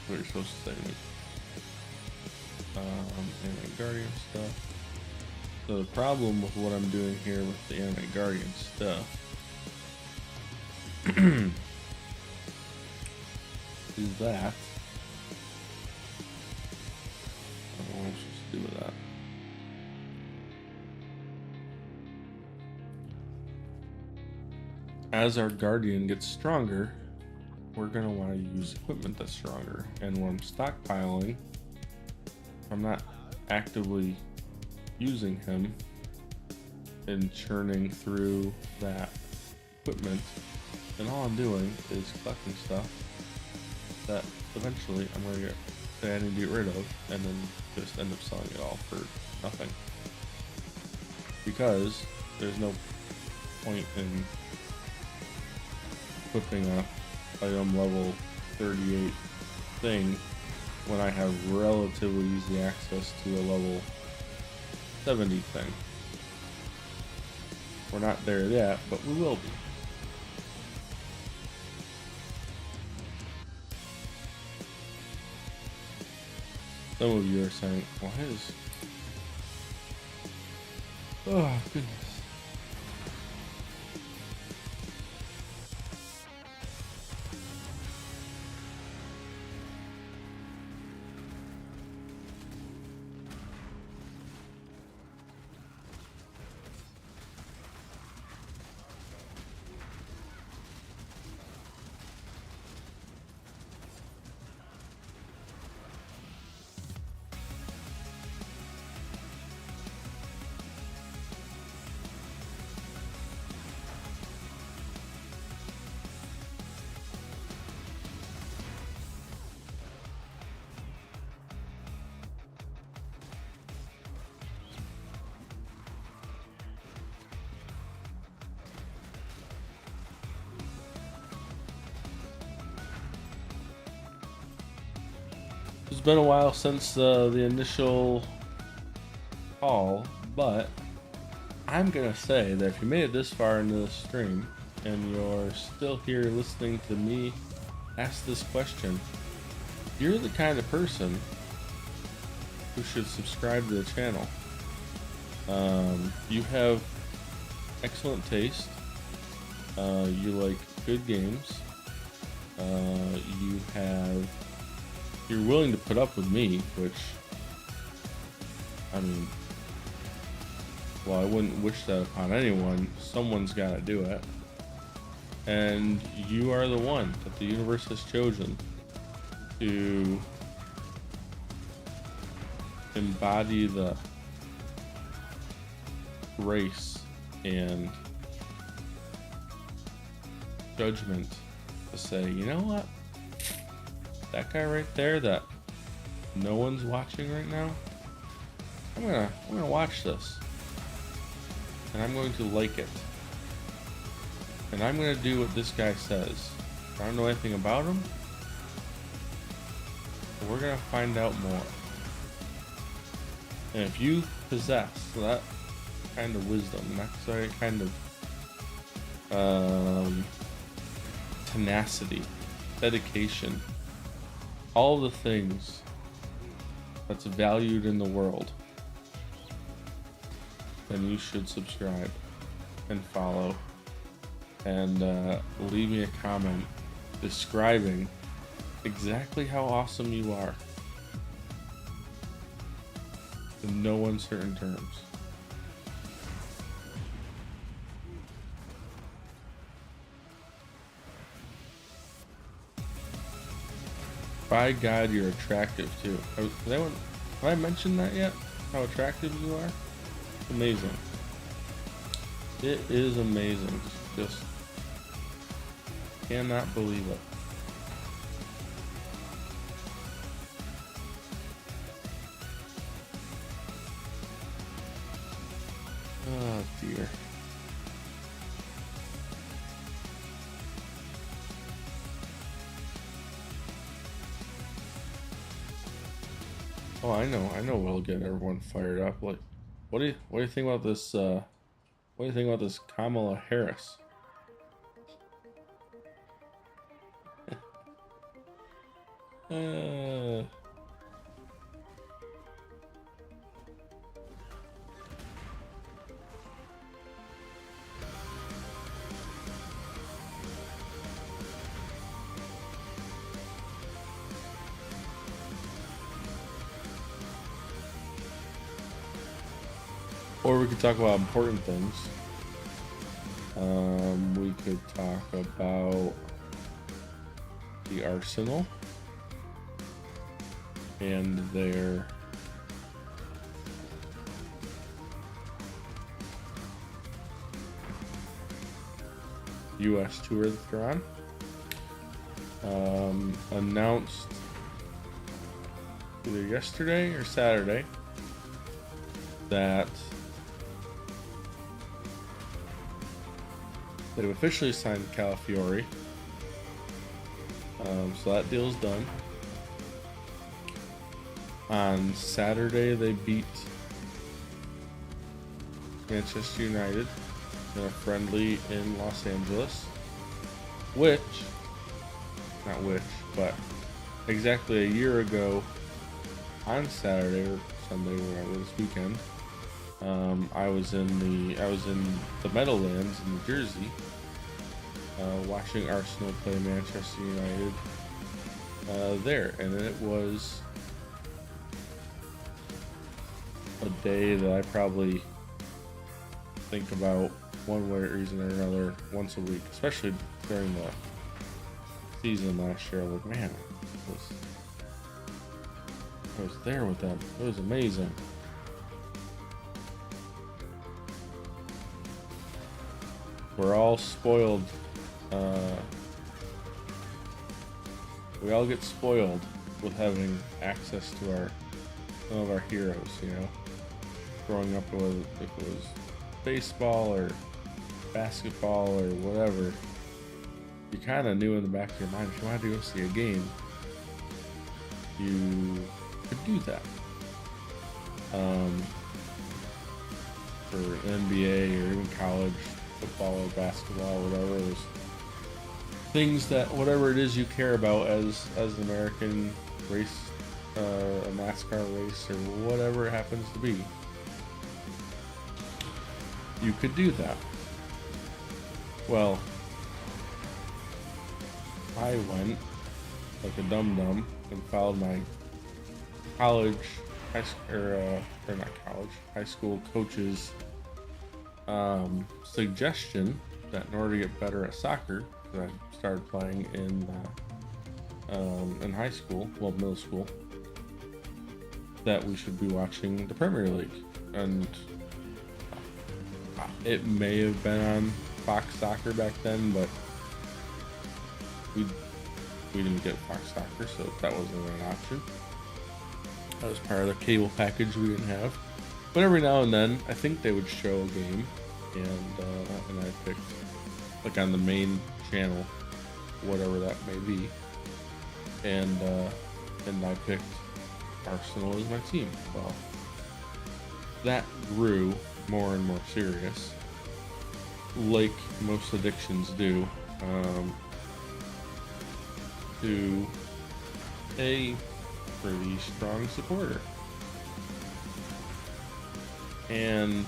What you're supposed to say to me. Animate Guardian stuff. So the problem with what I'm doing here with the Animate Guardian stuff is that I don't know what I'm supposed to do with that. As our Guardian gets stronger, we're going to want to use equipment that's stronger. And when I'm stockpiling, I'm not actively using him and churning through that equipment. And all I'm doing is collecting stuff that eventually I'm going to get that I need to get rid of and then just end up selling it all for nothing. Because there's no point in equipping a item level 38 thing when I have relatively easy access to a level 70 thing. We're not there yet, but we will be. Some of you are saying, why is... Oh, goodness. It's been a while since the initial call, but I'm gonna say that if you made it this far into the stream and you're still here listening to me ask this question, you're the kind of person who should subscribe to the channel. You have excellent taste. You like good games. You're willing to put up with me, which, I mean, Well, I wouldn't wish that upon anyone. Someone's got to do it. And you are the one that the universe has chosen to embody the grace and judgment to say, you know what? That guy right there that no one's watching right now, I'm gonna watch this. And I'm going to like it. And I'm gonna do what this guy says. I don't know anything about him, but we're gonna find out more. And if you possess that kind of wisdom, that kind of tenacity, dedication, all the things that's valued in the world, then you should subscribe and follow and leave me a comment describing exactly how awesome you are in no uncertain terms. By God, you're attractive too. Have I mentioned that yet? How attractive you are? Amazing. It is amazing. Just cannot believe it. Oh dear. Oh, I know what'll get everyone fired up. Like, what do you think about this? What do you think about this Kamala Harris? uh, or we could talk about important things. We could talk about the Arsenal and their US tour that they're on. Announced either yesterday or Saturday that they've officially signed Calafiore. So that deal's done. On Saturday, they beat Manchester United in a friendly in Los Angeles. But exactly a year ago on Saturday or Sunday, whatever, this weekend, I was in the Meadowlands in New Jersey, watching Arsenal play Manchester United there, and it was a day that I probably think about one way reason or another once a week, especially during the season last year. I was like, man, I was there with them. It was amazing. We're all spoiled. We all get spoiled with having access to some of our heroes, you know. Growing up, if it was baseball or basketball or whatever, you kind of knew in the back of your mind, if you wanted to go see a game, you could do that. For NBA or even college football or basketball or whatever, there's things that whatever it is you care about as an American race, a NASCAR race or whatever it happens to be, you could do that. Well, I went like a dum-dum and followed my high school coach's suggestion that in order to get better at soccer, because I started playing in high school, well, middle school, that we should be watching the Premier League. And it may have been on Fox Soccer back then, but we didn't get Fox Soccer, so that wasn't an option. That was part of the cable package we didn't have. But every now and then, I think they would show a game, and I picked, like on the main channel, whatever that may be, and I picked Arsenal as my team. Well, that grew more and more serious, like most addictions do, to a pretty strong supporter. And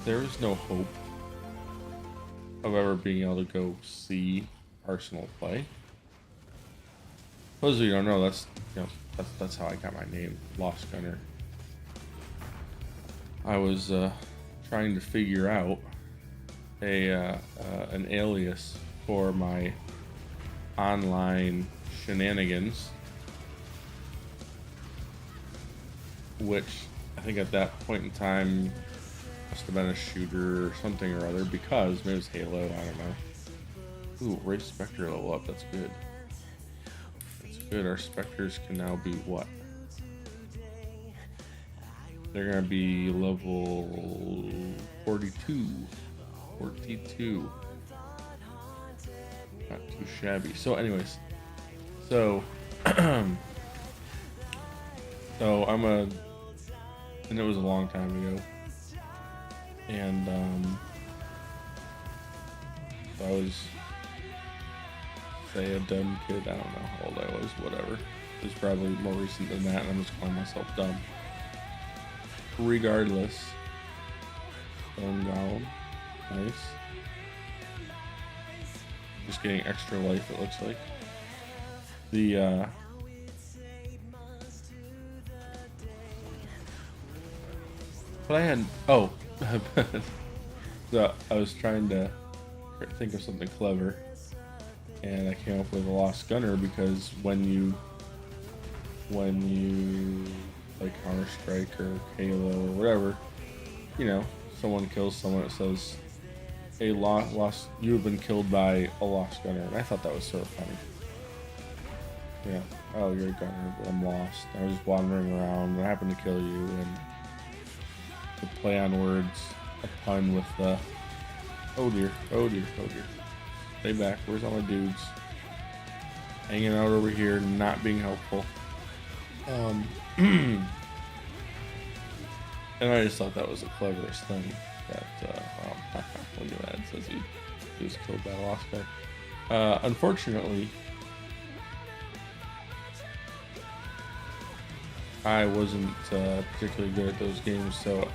there is no hope of ever being able to go see Arsenal play. For those of you who don't know, that's how I got my name, Lost Gunner. I was trying to figure out an alias for my online shenanigans, which I think at that point in time must have been a shooter or something or other, because maybe it was Halo, I don't know. Ooh, raise Spectre level up, that's good. That's good. Our Spectres can now be what? They're gonna be level 42. 42. Not too shabby. So anyways, so and it was a long time ago, and I was, say, a dumb kid. I don't know how old I was, whatever. It was probably more recent than that, and I'm just calling myself dumb. Regardless, Stone Golem, nice. Just getting extra life, it looks like. But I had, so I was trying to think of something clever, and I came up with a Lost Gunner, because when you like Counter-Strike or Halo or whatever, you know, someone kills someone, it says, "A lost, you have been killed by a Lost Gunner," and I thought that was sort of funny. Yeah, oh, you're a gunner, but I'm lost. I was just wandering around, and I happened to kill you, and to play on words, a pun with the, oh dear, oh dear, oh dear. Stay back, where's all my dudes? Hanging out over here, not being helpful. And I just thought that was the cleverest thing. That, look at that, it says he was killed by a Lost Guy. Unfortunately, I wasn't particularly good at those games, so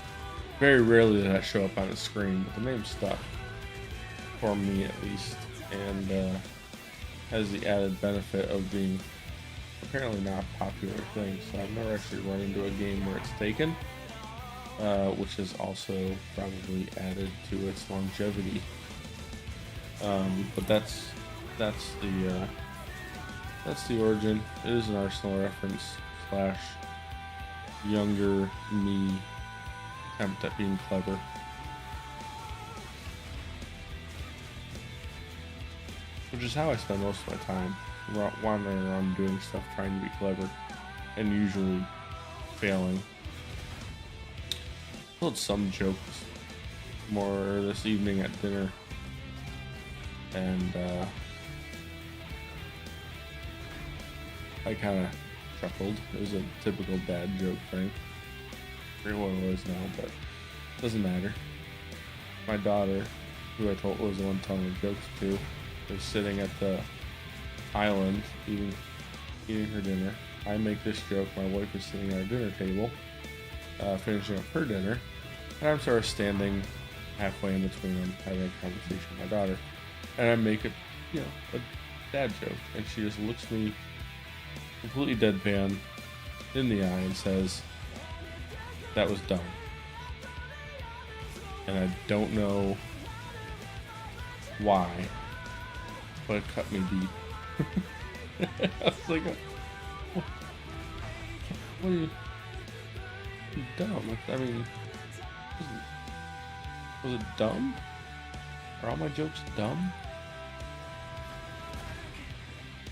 very rarely did that show up on the screen, but the name stuck, for me at least, and has the added benefit of being apparently not a popular thing, so I've never actually run into a game where it's taken, which has also probably added to its longevity. But that's the origin. It is an Arsenal reference / younger me attempt at being clever. Which is how I spend most of my time, wandering around doing stuff, trying to be clever, and usually failing. I told some jokes more this evening at dinner, and I kind of chuckled. It was a typical dad joke thing. I forget what it was now, but it doesn't matter. My daughter, who I told was the one telling the jokes to, was sitting at the island eating her dinner. I make this joke. My wife is sitting at our dinner table, finishing up her dinner, and I'm sort of standing halfway in between them, having a conversation with my daughter, and I make a dad joke, and she just looks me completely deadpan in the eye and says, That was dumb. And I don't know why, but it cut me deep. I was like, what are you dumb? I mean, was it dumb? Are all my jokes dumb?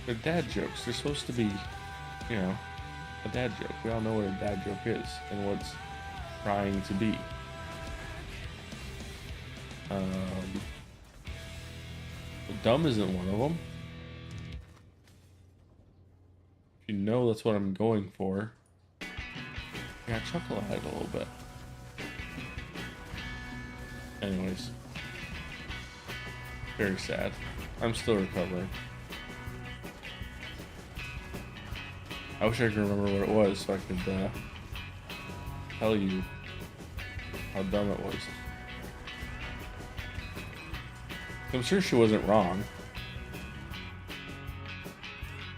They're dad jokes. They're supposed to be, you know, a dad joke. We all know what a dad joke is and what it's trying to be. But dumb isn't one of them. If you know that's what I'm going for, yeah, chuckle at it a little bit. Anyways, very sad. I'm still recovering. I wish I could remember what it was so I could tell you how dumb it was. I'm sure she wasn't wrong.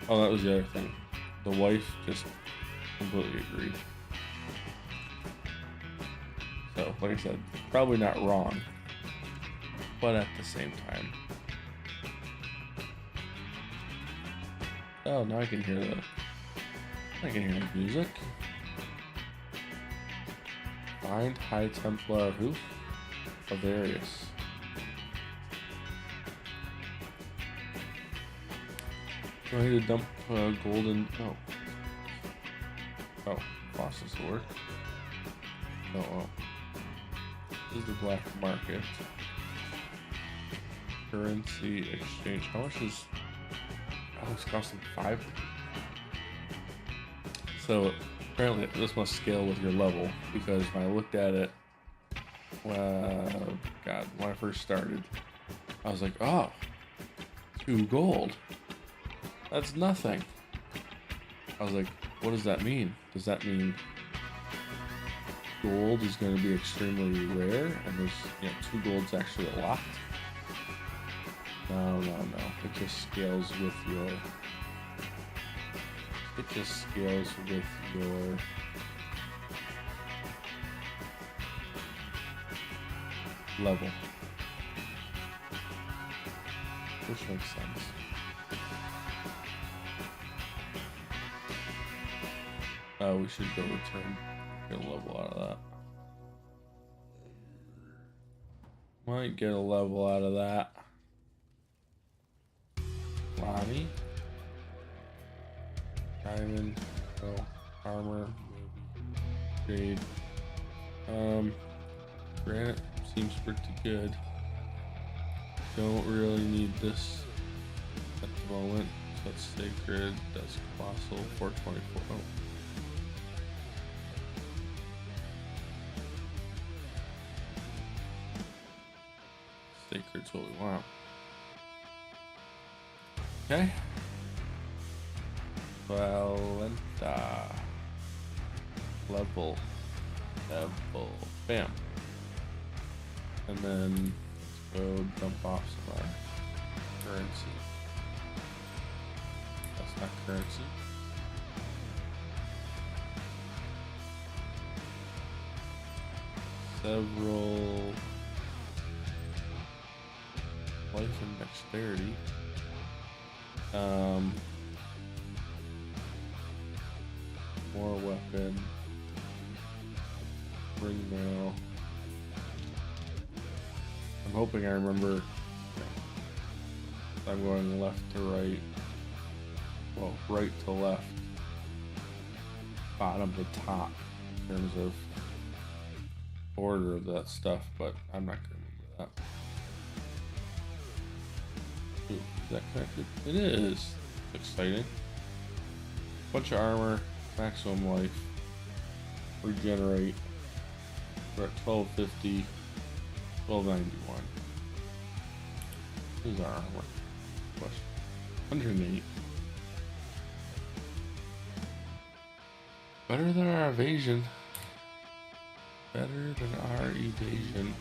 Oh, that was the other thing. The wife just completely agreed. So, like I said, probably not wrong, but at the same time. Oh, now I can hear the music. Find High Templar who? Avarius. Do I need to dump golden? Oh, bosses to work. Oh. This is the black market. Currency exchange. How much is? Oh, it's costing 5. So apparently this must scale with your level, because when I looked at it, God, when I first started, I was like, oh, 2 gold. That's nothing. I was like, what does that mean? Does that mean gold is going to be extremely rare and there's, 2 gold's actually a lot? No. It just scales with your... level. Which makes sense. We should go return, get a level out of that. Might get a level out of that. Lonnie. Diamond. Oh, armor. Maybe. Trade. Granite seems pretty good. Don't really need this at the moment. So that's sacred. That's colossal. 424. Oh. Sacred's what we want. Okay. Valenta. Level. Bam. And then let's go dump off some of our currency. That's not currency. Several life and dexterity. More weapon. Ring mail. I'm hoping I remember. I'm going left to right. Well, right to left. Bottom to top in terms of order of that stuff, but I'm not going to remember that. Ooh, is that connected? It is. Exciting. Bunch of armor, maximum life, regenerate. We're at 1250, 1291. Here's our armor. Question. 108. Better than our evasion. Better than our evasion.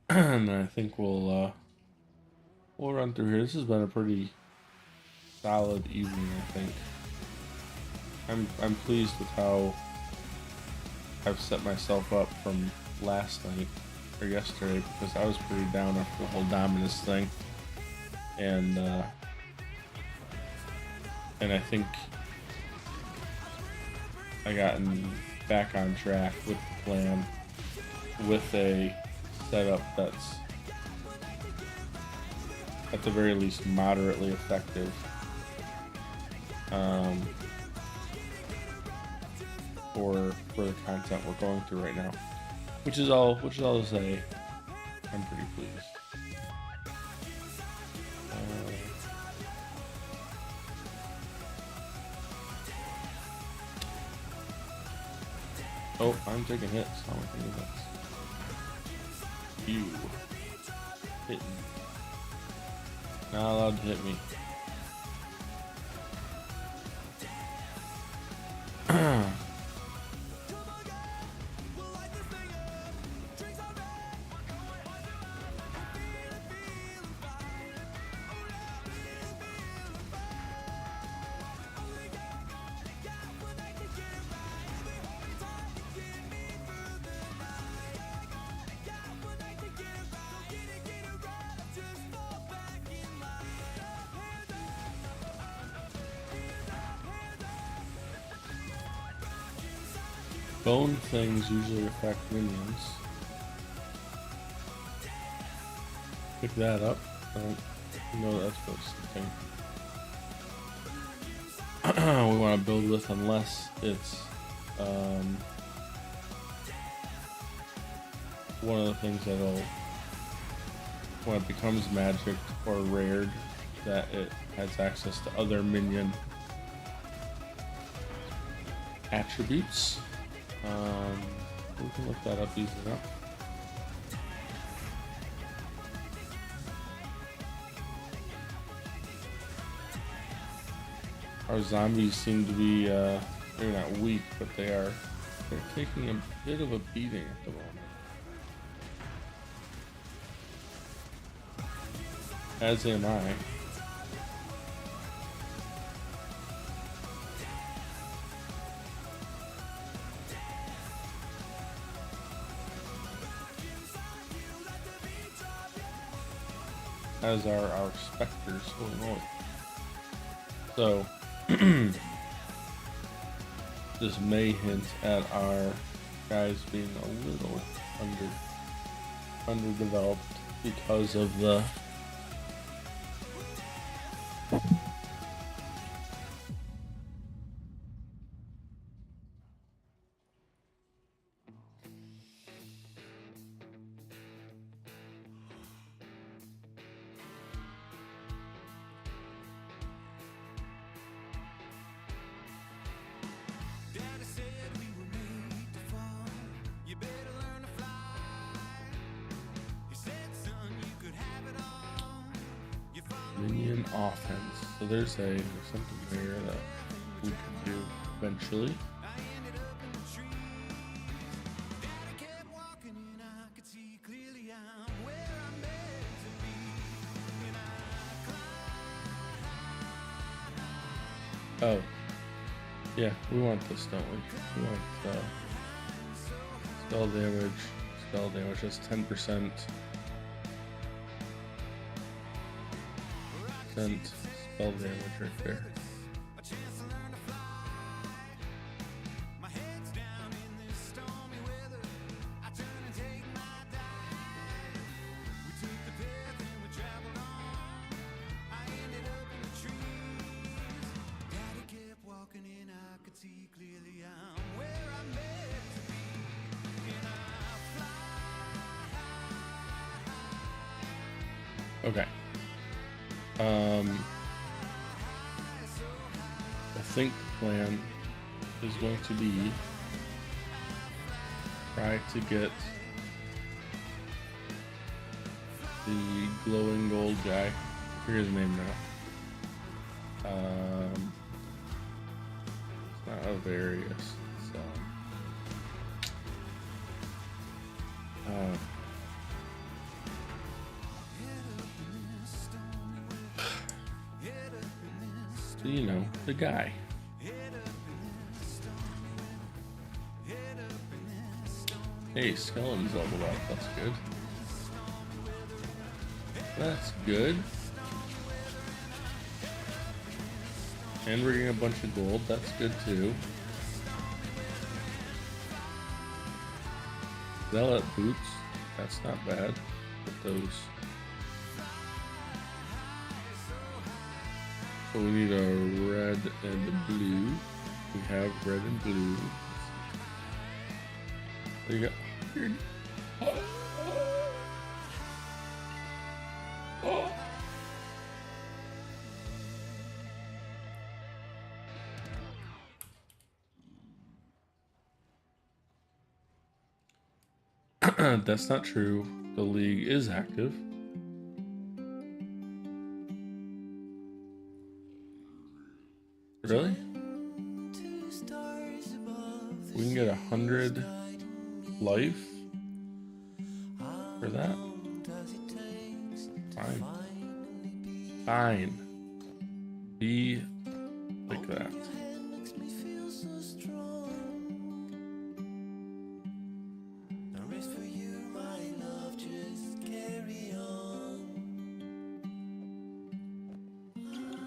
And I think we'll run through here. This has been a pretty solid evening, I think. I'm pleased with how I've set myself up from last night or yesterday, because I was pretty down after the whole Dominus thing, and I think I gotten back on track with the plan, with a setup that's at the very least moderately effective. For the content we're going through right now, which is all to say, I'm pretty pleased. Oh, I'm taking hits. How am I taking hits? You hitting? Not allowed to hit me. Bone things usually affect minions. Pick that up. I don't know that's what's the thing. We want to build with, unless it's one of the things that'll, when it becomes magic or rared, that it has access to other minion attributes. We can look that up easy enough. Our zombies seem to be, they're not weak, but they're taking a bit of a beating at the moment. As am I. As are our specters. Holy moly. So, this may hint at our guys being a little underdeveloped because of the minion offense. So there's something there that we can do eventually. Oh, yeah, we want this, don't we? We want spell damage. Spell damage is 10%. Spell damage right there. Okay. I think the plan is going to be try to get the glowing gold guy. I forget his name now. It's not Avarius. It's you know, the guy. Hey, skeleton's leveled up. That's good. That's good. And we're getting a bunch of gold. That's good too. Zealot boots. That's not bad. Put those. So we need a red and a blue. We have red and blue. There you go. That's not true. The league is active. Really? We can get 100 life for that? Fine. Fine. Be like that.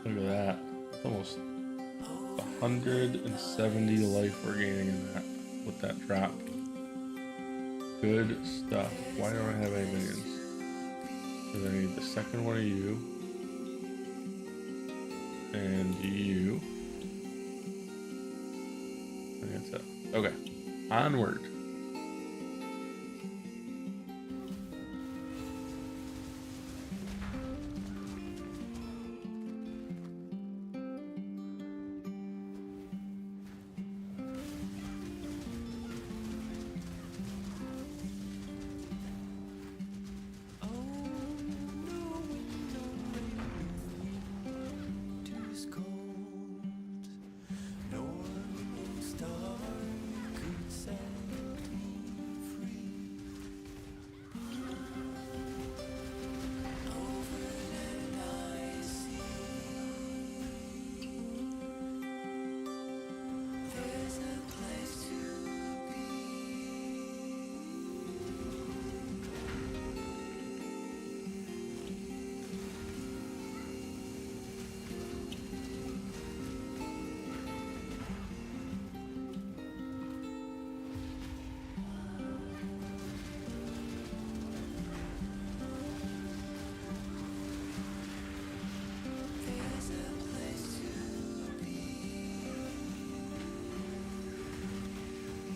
Look at that. It's almost 170 life we're gaining in that with that drop. Good stuff. Why don't I have any minions? Because I need the second one of you. And you. And that's it. Okay. Onward.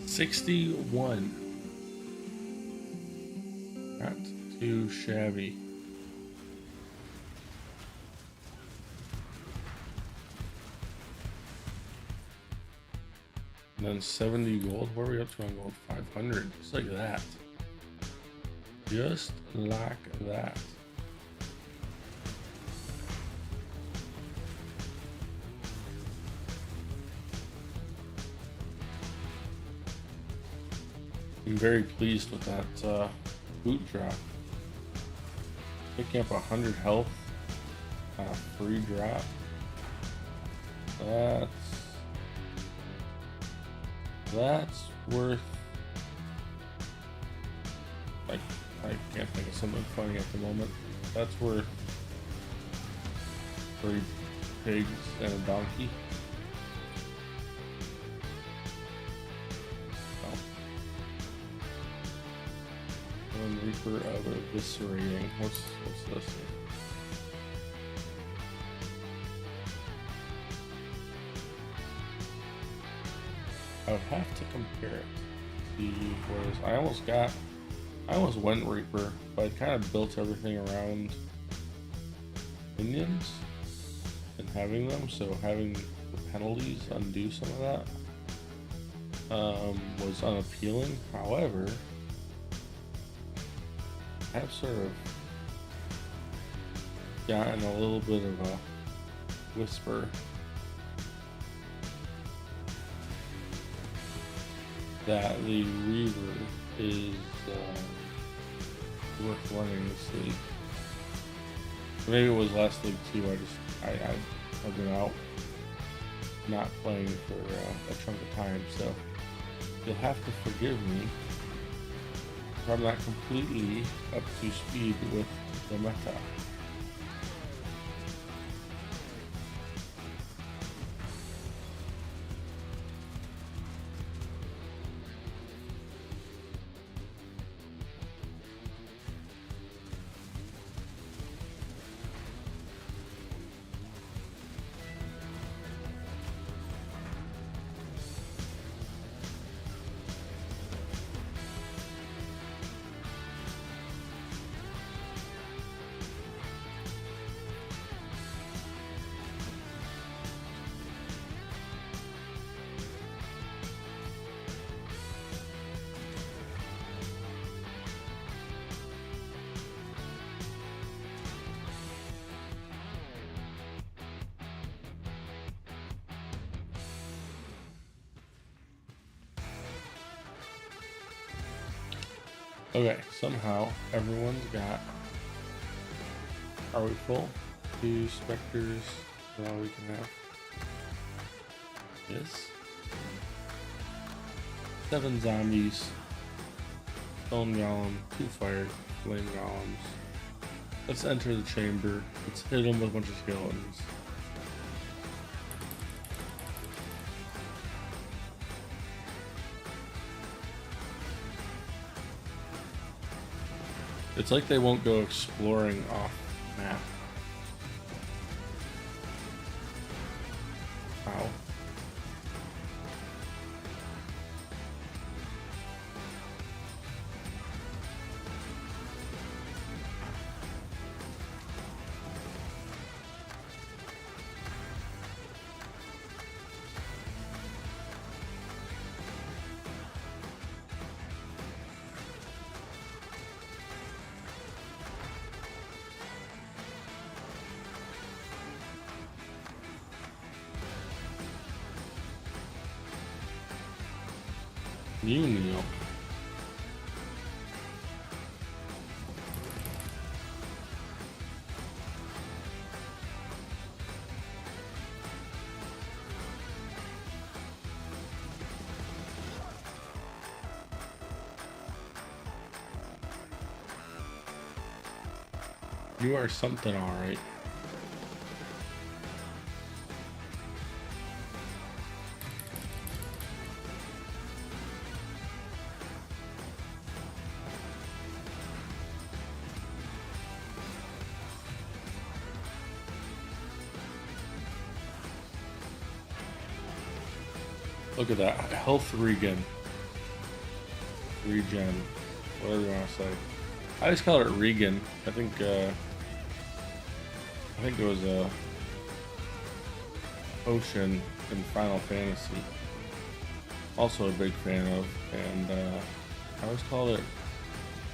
$61. Not too shabby. And then 70 gold. Where are we up to on gold? 500. Just like that. Just like that. I'm very pleased with that boot drop. Picking up 100 health on a free drop. That's worth. I can't think of something funny at the moment. That's worth 3 pigs and a donkey. Reaper of eviscerating. What's this? I would have to compare it. See, whereas I almost went Reaper, but I kind of built everything around minions and having them, so having the penalties undo some of that was unappealing. However, I've sort of gotten a little bit of a whisper that the Reaver is worth running this league. Maybe it was last league too. I've been out not playing for a chunk of time, so you'll have to forgive me if I'm not completely up to speed with the meta. Okay, somehow everyone's got. Are we full? 2 specters, is all we can have. Yes. 7 zombies. Stone golem, 2 fire flame golems. Let's enter the chamber. Let's hit them with a bunch of skeletons. It's like they won't go exploring off map. Ow. You kneel. You are something, all right. Look at that health regen, whatever you want to say. I always call it regen. I think it was a potion in Final Fantasy. Also a big fan of, and I always call it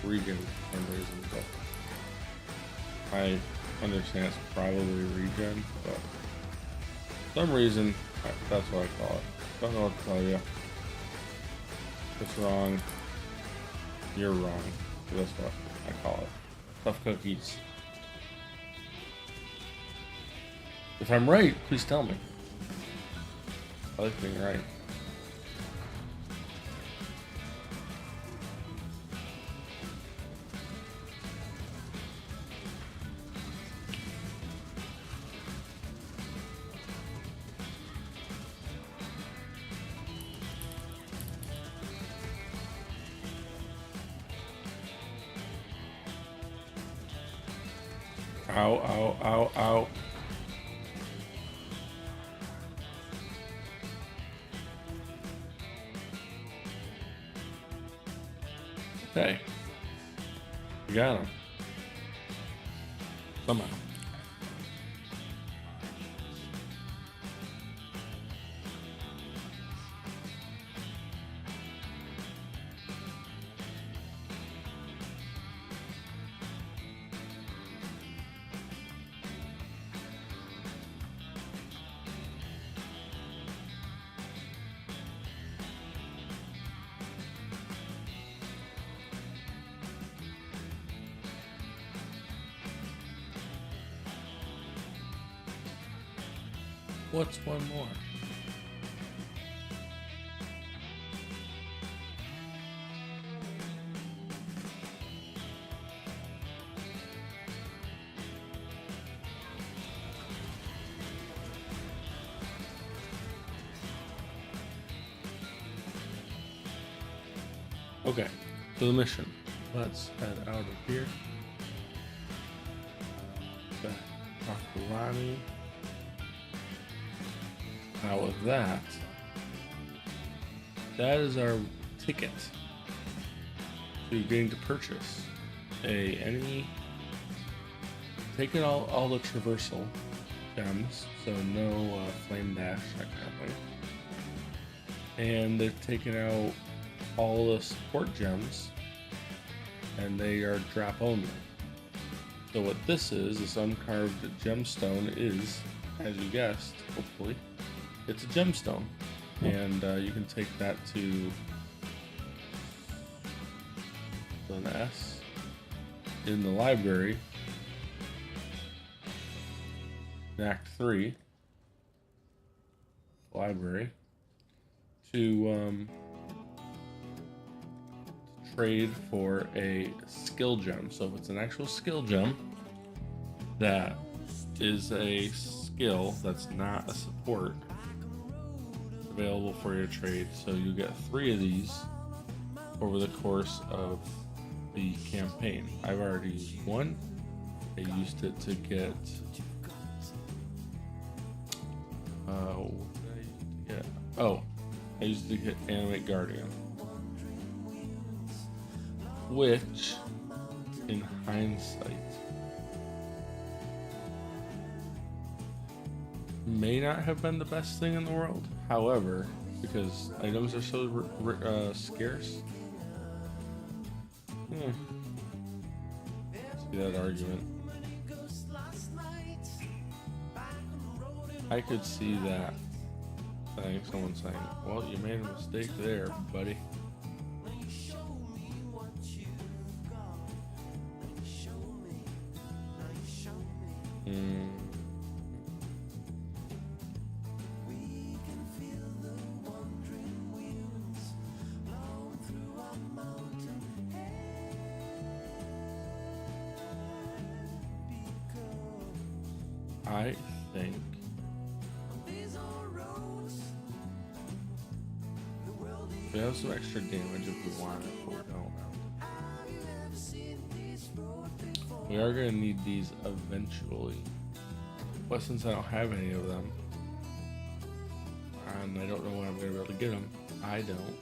regen for some reason, but I understand it's probably regen, but for some reason that's what I call it. Don't know what to tell you. If it's wrong, you're wrong. That's what I call it. Tough cookies. If I'm right, please tell me. I like being right. Ow, ow, ow, ow. Okay. We got him. Somehow. What's one more? Okay, so the mission. Let's head out of here. Back, talk to Ronnie. Now with that is our ticket to getting to purchase any taking all the traversal gems, so no flame dash, that kind of thing. And they've taken out all the support gems, and they are drop only. So what this uncarved gemstone is, as you guessed, hopefully, it's a gemstone. And you can take that to an S in the library in Act 3 library to trade for a skill gem. So if it's an actual skill gem that is a skill that's not a support, available for your trade. So you get 3 of these over the course of the campaign. I've already used 1. I used it to get I used it to get Animate Guardian, which in hindsight may not have been the best thing in the world. However, because items are so scarce, see that argument. I could see that thing. Someone saying, "Well, you made a mistake there, buddy." I think we have some extra damage if we want it, but we don't. We are going to need these eventually. But since I don't have any of them, and I don't know when I'm going to be able to get them, I don't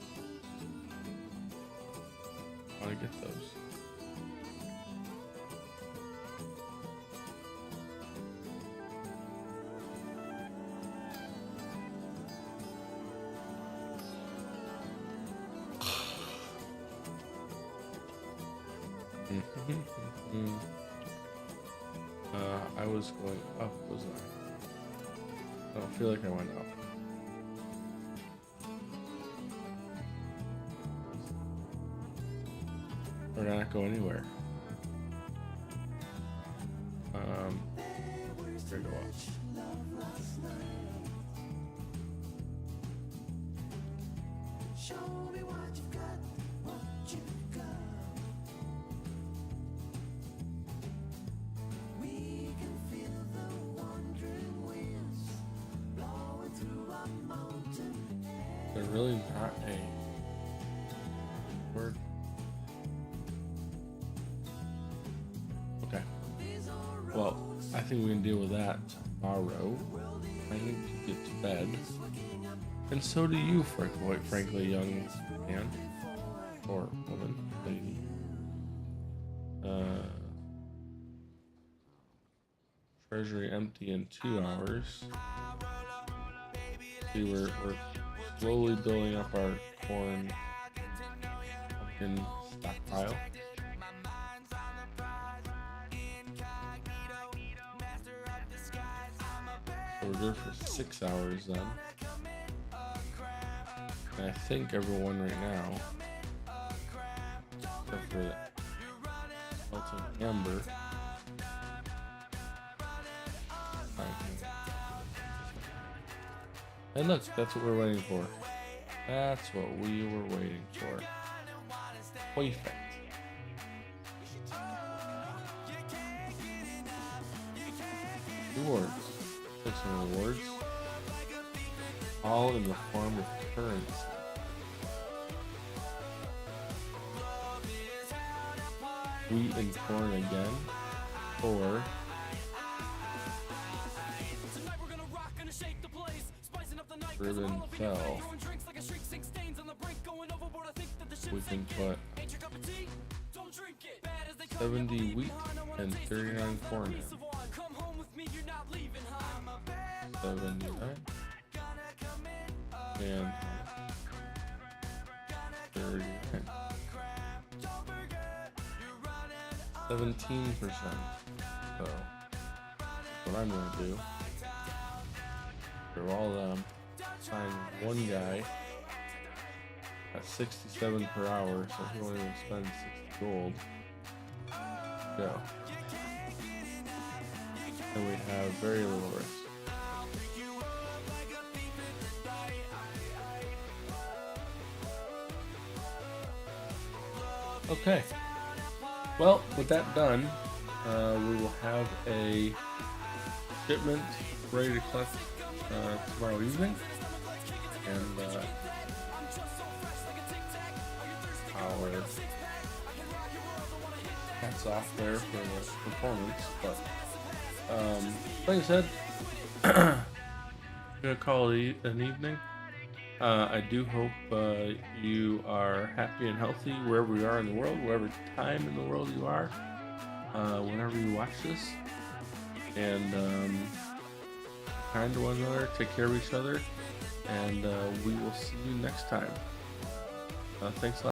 want to get those. I was going up, was I? I don't feel like I went up. Or did I not go anywhere? We're gonna go up. They're really not a word. Okay. Well, I think we can deal with that tomorrow. I need to get to bed. And so do you, quite frankly, young man. Or woman, lady. Treasury empty in 2 hours. See, we're slowly building up our corn pumpkin stockpile. So we're good for 6 hours then. And I think everyone right now, except for Elton Amber, and look, that's what we're waiting for. That's what we were waiting for. Perfect. Rewards. Take some rewards. All in the form of currency. wheat and corn again, or ribbon fell. We can put 70 wheat and 39 corn in. 79 and 39. 17%. So what I'm gonna do, for all of them, find one guy at 67 per hour, so he won't even spend 60 gold. Go. And we have very little risk. Okay. Well, with that done, we will have a shipment ready to collect tomorrow evening, and our hats off there for the performance. But like I said, I'm gonna call it an evening. I do hope you are happy and healthy wherever you are in the world, wherever time in the world you are, whenever you watch this. And kind to one another, take care of each other, and we will see you next time. Thanks a lot.